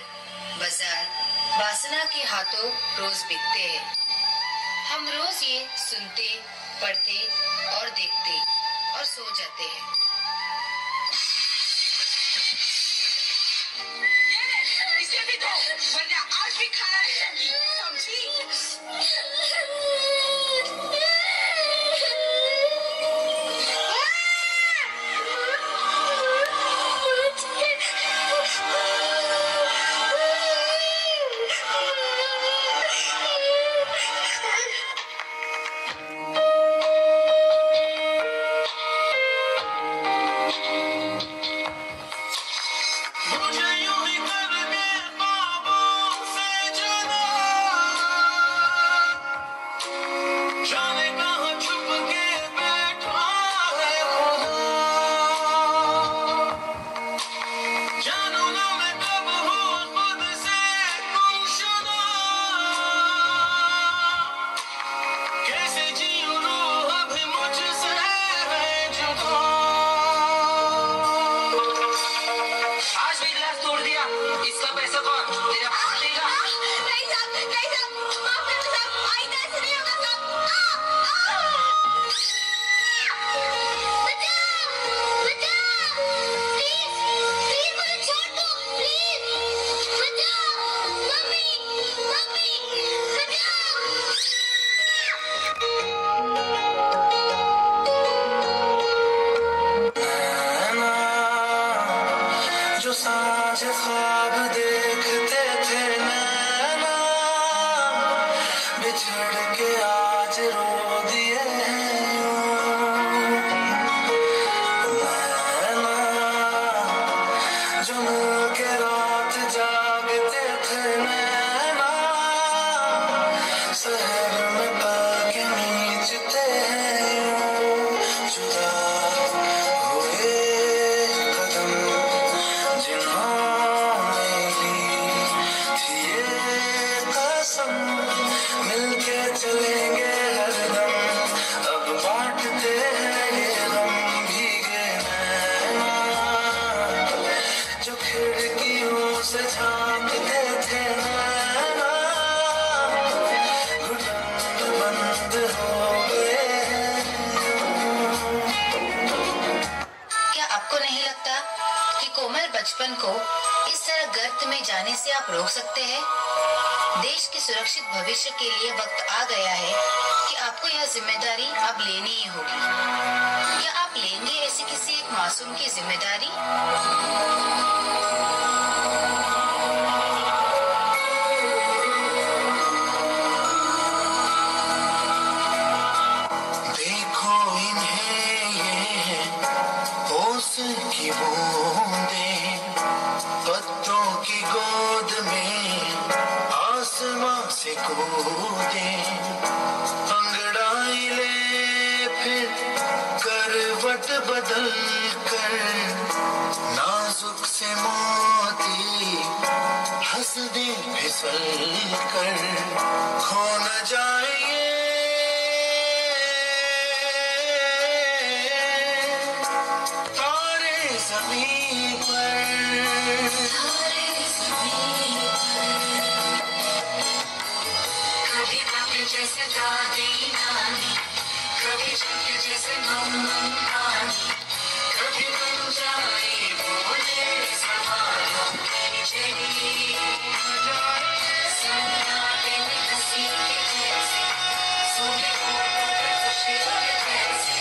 बाजार, वासना के हाथों रोज बिकते हैं। हम रोज ये सुनते, पढ़ते और देखते और सो जाते हैं।
इसे भी दो, वरना आज भी खाना नहीं, समझी?
बचपन को इस तरह गर्त में जाने से आप रोक सकते हैं? देश के सुरक्षित भविष्य के लिए वक्त आ गया है कि आपको यह जिम्मेदारी अब लेनी ही होगी। क्या आप लेंगे ऐसी किसी एक मासूम की जिम्मेदारी?
देखो इन्हें ये ओस की बूंदें पत्तों की गोद में आसमां से कूदे, अंगड़ाई ले फिर करवट बदल कर नाजुक से मोती हंस दे फिसल कर, खो न जाए तारे ज़मीं पर।
कभी बातें जैसे दादी नानी, कभी झुमके जैसे मम्मी, कभी बन जाए बोले सवालों की जड़ी, सन्नाटे में हंसी के जैसे, सूखे होठों पे खुशी के जैसे,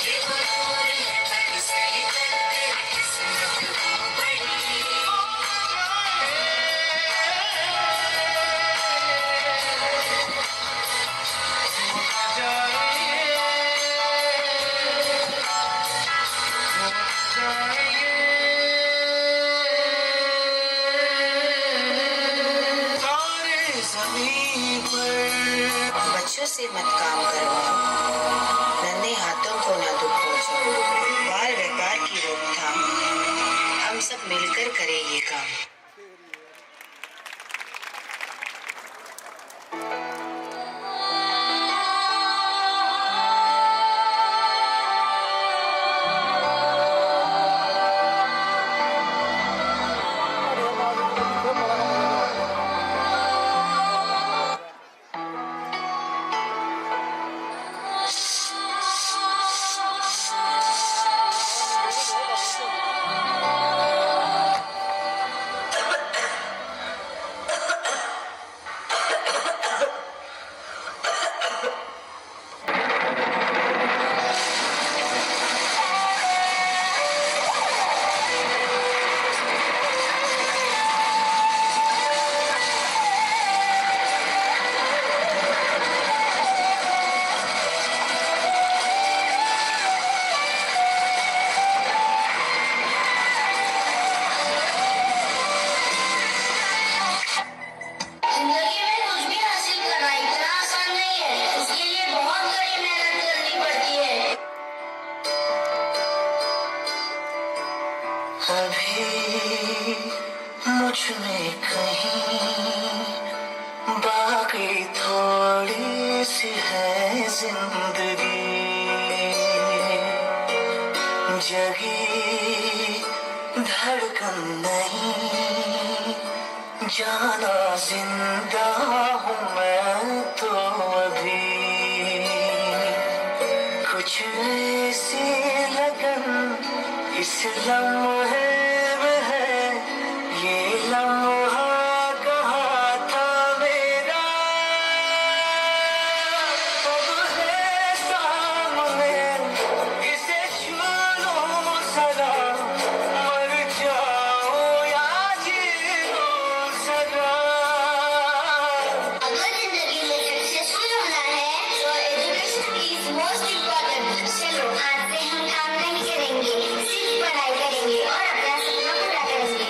ये गुरूर है तन से करते किस्मत हो बड़ी।
बच्चों से मत काम करवाओ, नन्हे हाथों को ना दुख पहुंचाओ। बाल व्यापार की रोकथाम हम सब मिलकर करें ये काम।
अभी मुझ में कहीं बाकी थोड़ी सी है जिंदगी, जगी धड़कन नहीं, जाना जिंदा हूँ मैं तो अभी। कुछ ऐसी लगन इस लम्हे में है, ये लम्हा कहाँ था मेरा, अब है सामने, इसे छू लो सदा, मर जाओ या जी लो सदा।
अगर जिंदगी में सक्सेसफुल होना है तो एजुकेशन इज मोस्ट इम्पोर्टेंट। चलो आज से हम काम नहीं करेंगे, सिर्फ पढ़ाई करेंगे और अपना सपना पूरा करेंगे।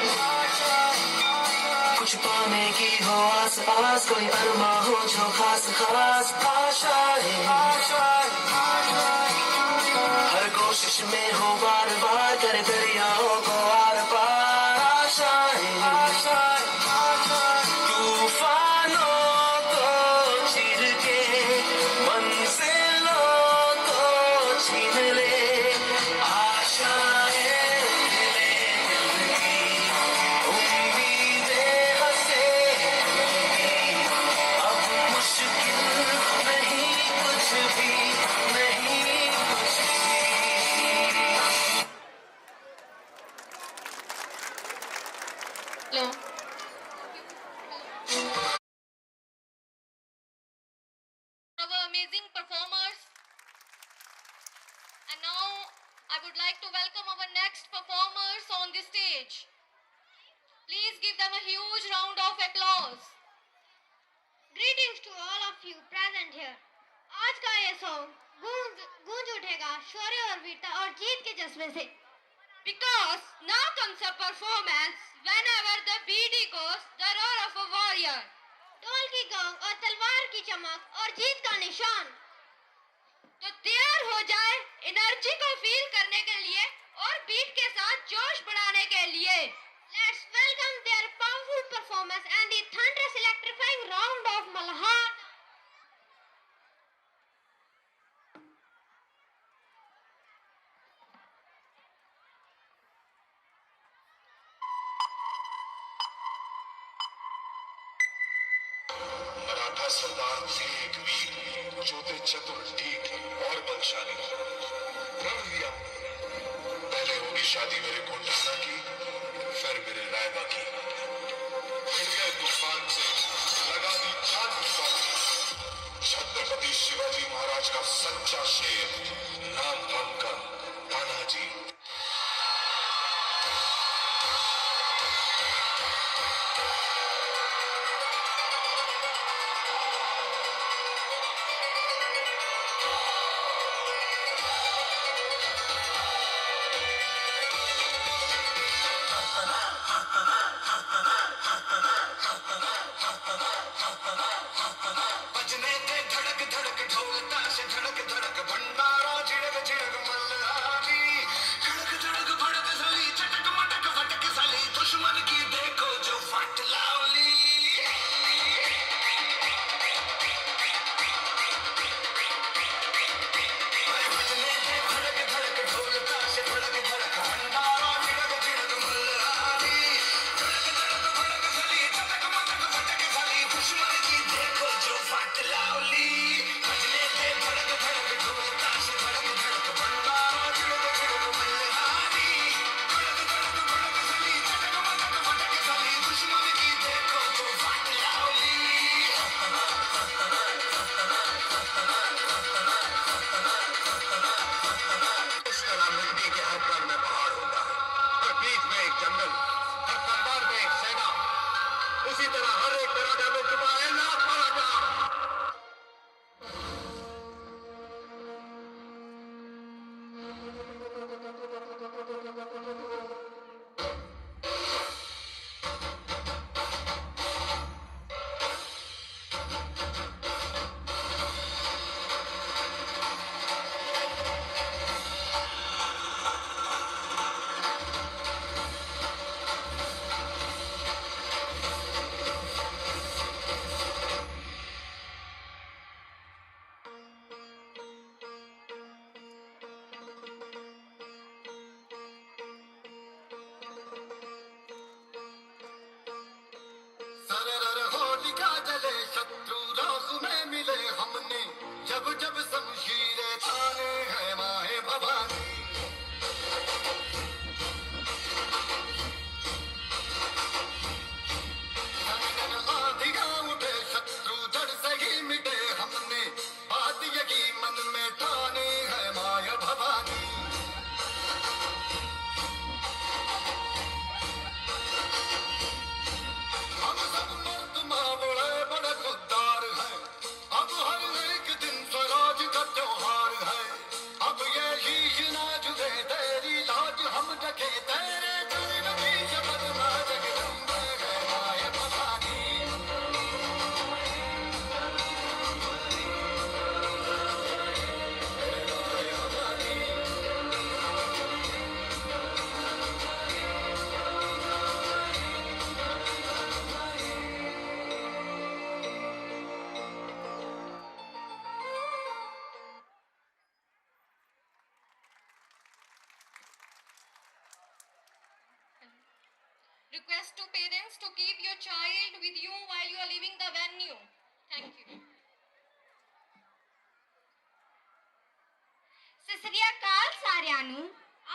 कुछ पाने की हो आस पास, कोई अरमा हो जो खास खास आशाएं, हर कोशिश में हो बार बार कर दरियाओं को आर पार आशाएं, तूफानों को चीर के मंजिलों को छीन ले, आशाएं खिले दिल की, उम्मीदें हंसे अब मुश्किल नहीं कुछ भी, नहीं कुछ भी।
would like to welcome our next performers on the stage. Please give them a huge round of applause.
Greetings to all of you present here. आज का ये सॉन्ग गूंज उठेगा शौर्य और वीरता और जीत के जज्बे से.
Because now comes a performance whenever the beat echoes the roar of a warrior.
ढोल की गंग और तलवार की चमक और जीत का निशान.
तो तैयार हो जाए एनर्जी को फील करने के लिए और बीट के साथ जोश बढ़ाने के लिए.
Let's welcome their powerful performance and the thunderous electrifying round of Malhar.
Maratha सरदार थे एक वीर जो थे चतुर ठीक और बलशाली. प्रण लिया पहले होगी शादी मेरे कोंडाना की, फिर मेरे रायबा की. फिर गए तूफान से लगा दी जान की बात. छत्रपति शिवाजी महाराज का सच्चा शेर, नाम था उनका तानाजी.
बजने थे धड़क धड़क ढोल ताश धड़क धड़क भंडारा झिड़क झिड़क मल्हारी. खड़क धड़क भड़क साली चटक मटक फटक साली दुश्मन की देखो जो फट लावली. बजने थे धड़क धड़क ढोल ताश धड़क धड़क भंडारा झिड़क झिड़क मल्हारी. खड़क धड़क भड़क साली चटक मटक फटक साली दुश्मन की देखो जो फट लावली. बजने थे धड़क धड़क ढोल ताश धड़क धड़क भंडारा झिड़क झिड़क मल्हारी. खड़क धड़क भड़क साली चटक मटक फटक साली दुश्मन की देखो जो फट लावली. इस तरह मिट्टी के हर कण में पहाड़ होता है, हर बीच में एक जंगल, हर तलवार में एक सेना. उसी तरह हर एक पराठा में छुपा है लाख पराठा. सरर होलिका जले शत्रु राह में मिले हमने, जब जब शमशीरें ताने हैं माए भवानी. गगन आंधियां उठे शत्रु जड़ से ही मिटे हमने, बात यही मन में ठाने हैं माए भवानी. हम सब मर्द माँ बड़े बड़े खुददार हैं. अब हर एक दिन स्वराज का त्योहार है. अब ये शीश ना झुके तेरी लाज हम रखे तेरे चरण की शपथ ना जगदम्बे है माए Bhavani.
Request to parents to keep your child with you while you are leaving the venue. Thank you.
Sat Sri ਅਕਾਲ ਸਾਰਿਆਂ ਨੂੰ.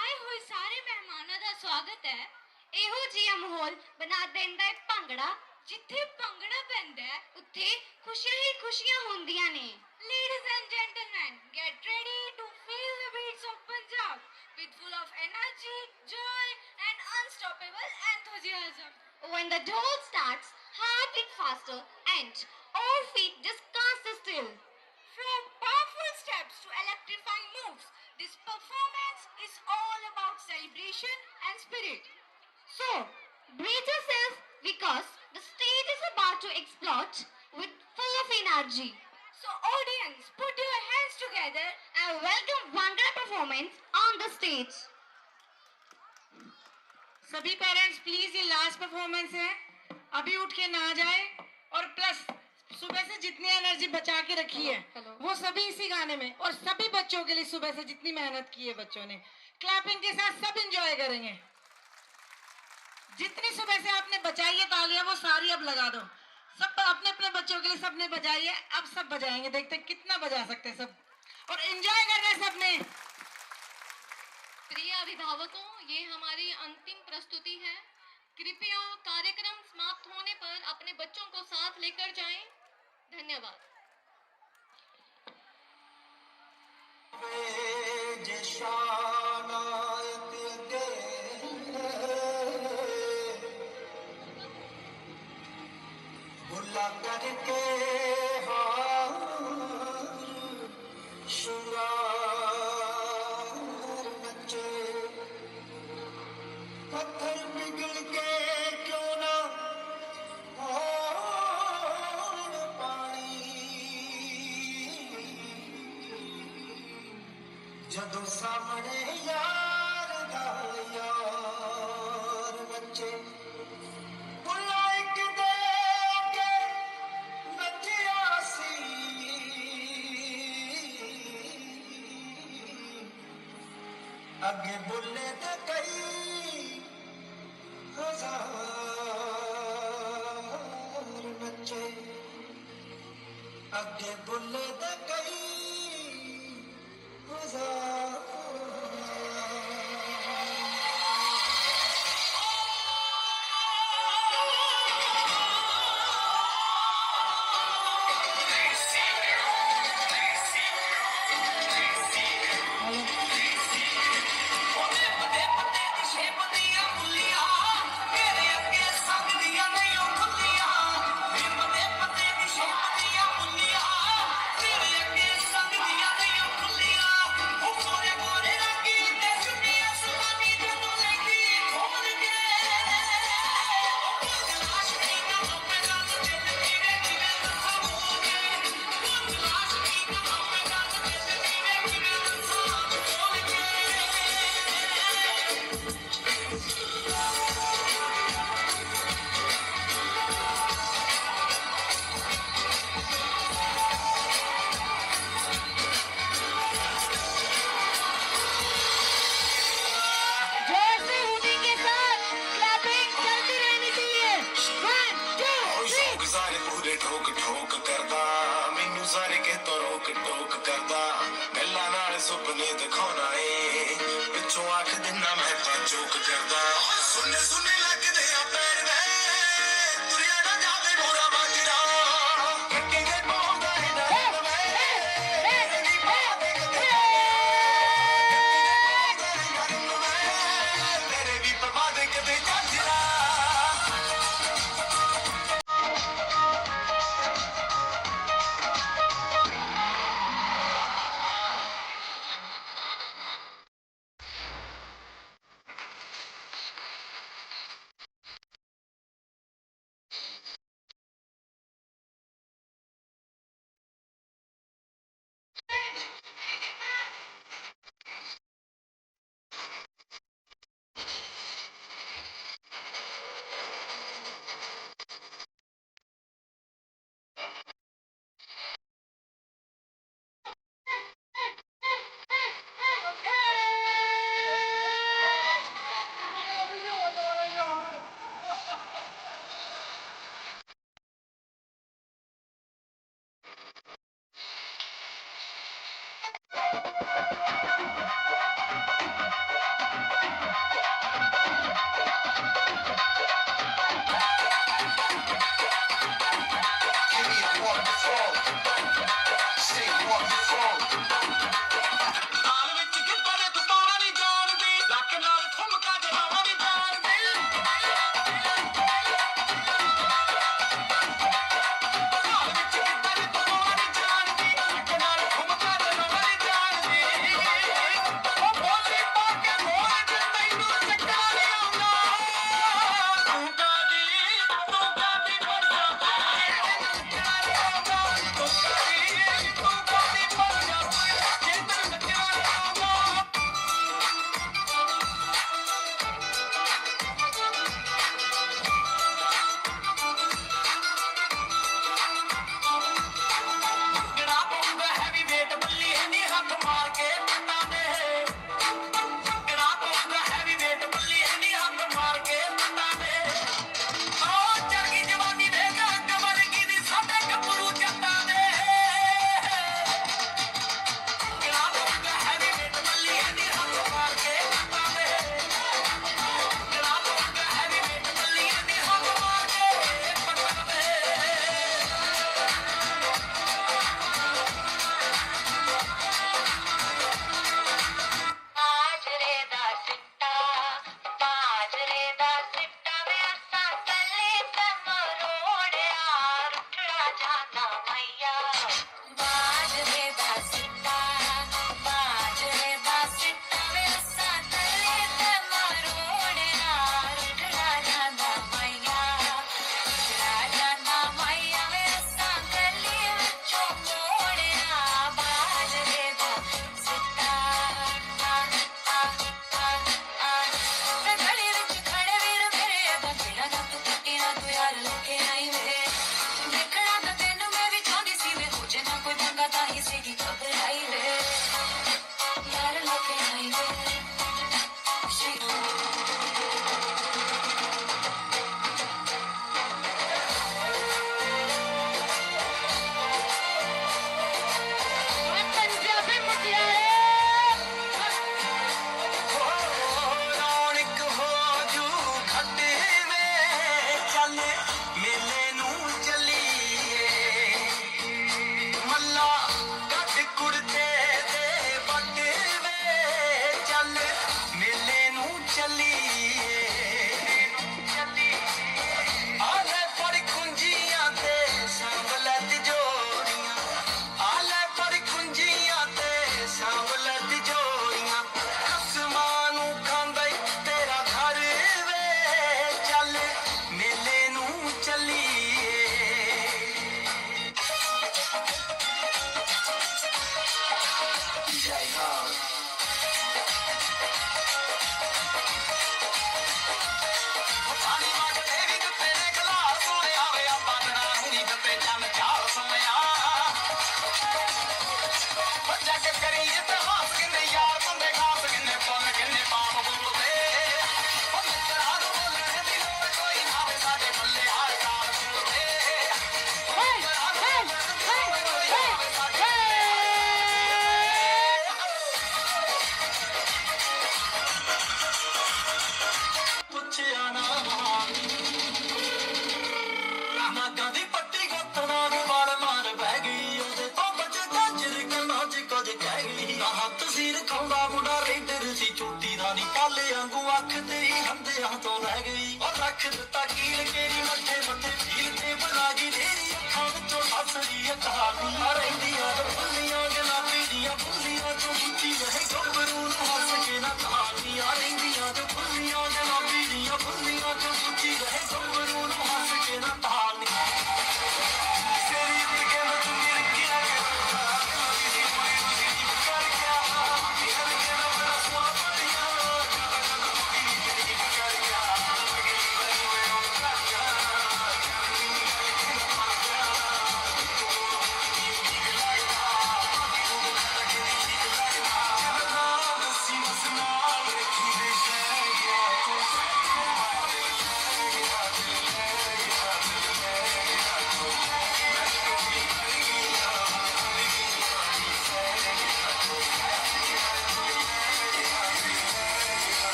ਆਏ ਹੋਏ ਸਾਰੇ ਮਹਿਮਾਨਾਂ ਦਾ ਸਵਾਗਤ ਹੈ. ਇਹੋ ਜਿਹਾ ਮਾਹੌਲ ਬਣਾ ਦਿੰਦਾ ਹੈ ਭੰਗੜਾ. ਜਿੱਥੇ ਭੰਗੜਾ ਪੈਂਦਾ ਹੈ ਉੱਥੇ ਖੁਸ਼ੀਆਂ ਹੀ ਖੁਸ਼ੀਆਂ ਹੁੰਦੀਆਂ ਨੇ. Ladies and gentlemen, get ready to feel the beats of Punjab
with full of energy, joy, and unstoppable enthusiasm.
When the dhol starts, heart beat faster and all feet just can't stay still.
From powerful steps to electrifying moves, this performance is all about celebration and spirit.
So, brace yourself because the stage is about to explode with full of energy.
So audience, put your hands together
and welcome Bhangra performance on the stage.
सभी parents please ये last performance है, अभी उठ के ना जाए और plus सुबह से जितनी एनर्जी बचा के रखी है वो सभी इसी गाने में, और सभी बच्चों के लिए सुबह से जितनी मेहनत की है बच्चों ने, क्लैपिंग के साथ सब एंजॉय करेंगे। जितनी सुबह से आपने बचाई है तालियां वो सारी अब लगा दो, सब अपने अपने बच्चों के लिए सबने बजाई है, अब सब बजाएंगे, देखते हैं कितना बजा सकते हैं सब, और एंजॉय करना है सबने।
प्रिय अभिभावकों, ये हमारी अंतिम प्रस्तुति है। कृपया कार्यक्रम समाप्त होने पर अपने बच्चों को साथ लेकर जाएं। धन्यवाद।
बुला करके हार श्रृंगार बच्चे पत्थर पिघल के क्यों ना और पानी जदों सामने यार दा यार बच्चे बुला एक दे के नचिया सी अगे बुले ते कई हजार बच्चे अगे बुले ते कई हजार ठोक ठोक करदा मैनू सारे के तो रोक टोक करदा गल्ला नाल सुपने दिखाना ए पिछों आख दिना मैं तो चोक करदा सुने सुने लगदे आ पैर वे तुरिया ना जावे मोरा बाजरा कट्टी दे पाउंदा है ना तेरे भी परवाद कदे जाजरा
किसी की खबर आई वे यार लगे आई वे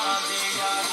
आंदे यार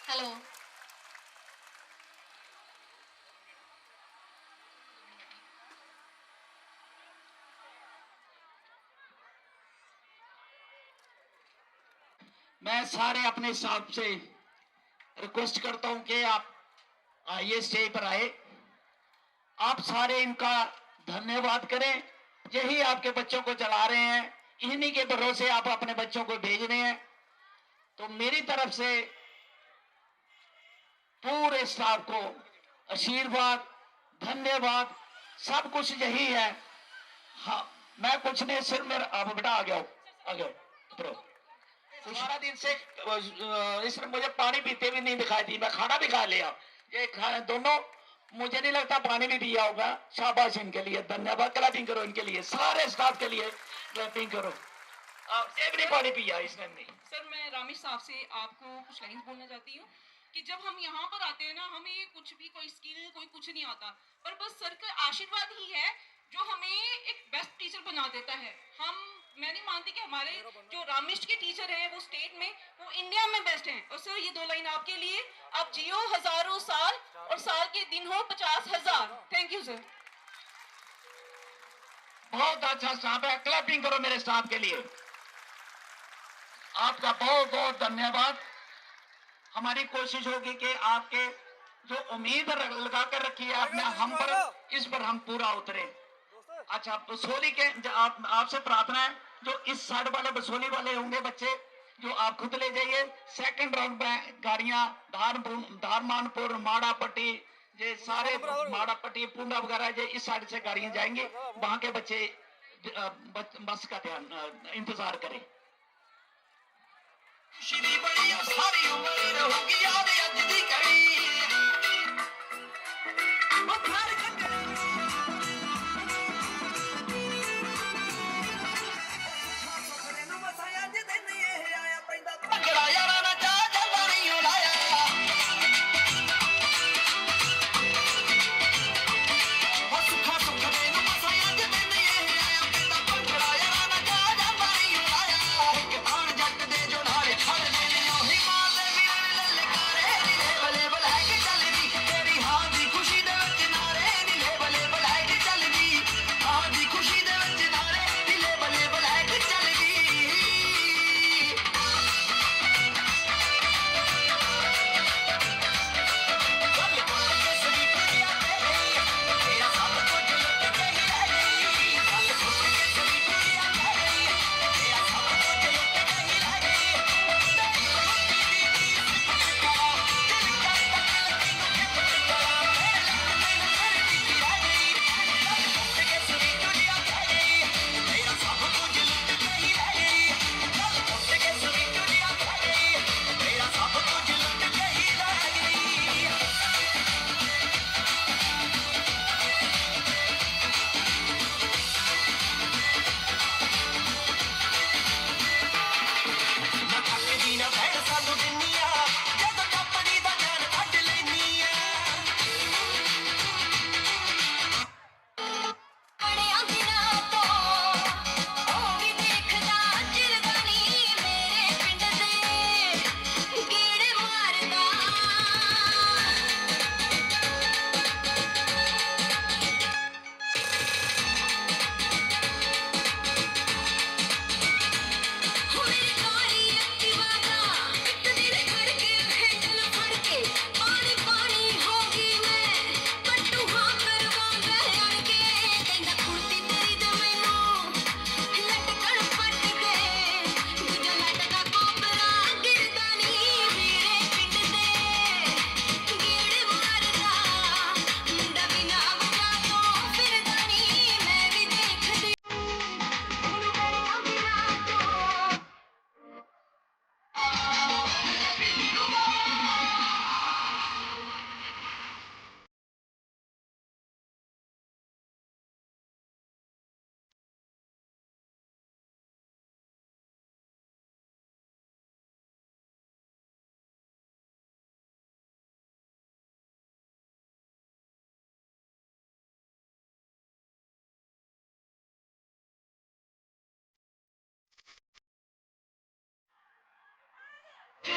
हेलो
मैं सारे अपने स्टाफ से रिक्वेस्ट करता हूं कि आप आइए स्टेज पर आए। आप सारे इनका धन्यवाद करें। यही आपके बच्चों को चला रहे हैं, इन्हीं के भरोसे आप अपने बच्चों को भेज रहे हैं। तो मेरी तरफ से पूरे स्टाफ को आशीर्वाद, धन्यवाद सब कुछ यही है। हाँ, मैं कुछ नहीं, सिर्फ मेरा आप बेटा आ गया उतरो। सारा दिन से इसने मुझे पानी पीते भी नहीं दिखाई दी, मैं खाना भी खा लिया, ये दोनों मुझे नहीं लगता पानी भी पिया होगा। शाबाश इनके लिए, धन्यवाद, क्लैपिंग करो इनके लिए, सारे स्टाफ के लिए क्लैपिंग करो। एक भी पानी पिया इसने नहीं।
सर मैं रामेश साहब से आपको कुछ लाइन्स बोलना चाहती हूँ कि जब हम यहाँ पर आते हैं ना, हमें कुछ भी कोई स्किल कोई कुछ नहीं आता, पर बस सर का आशीर्वाद ही है जो हमें एक बेस्ट टीचर बना देता है। मैं नहीं मानती कि हमारे जो रामेश के टीचर हैं वो स्टेट में, वो इंडिया में बेस्ट हैं। और सर ये 2 लाइन आपके लिए, आप जियो हजारों साल और साल के दिन हो 50,000। Thank you sir.
बहुत अच्छा स्टाफ है, क्लैपिंग करो मेरे स्टाफ के लिए। आपका बहुत बहुत धन्यवाद। हमारी कोशिश होगी कि आपके जो उम्मीद लगा कर रखी है आपने हम पर, इस पर हम पूरा उतरे। अच्छा, बसोली के आपसे प्रार्थना है, जो इस साइड वाले बसोली वाले होंगे बच्चे, जो आप खुद ले जाइए। सेकंड राउंड में गाड़ियां धारमानपुर, माड़ापट्टी, ये सारे माड़ापट्टी, पुंडा वगैरह, ये इस साइड से गाड़ियां जाएंगी, वहां के बच्चे बस का ध्यान इंतजार करें। सारी उम्र होगी याद अज दी कड़ी,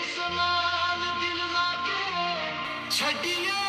सलाल दिल लागे छड़िए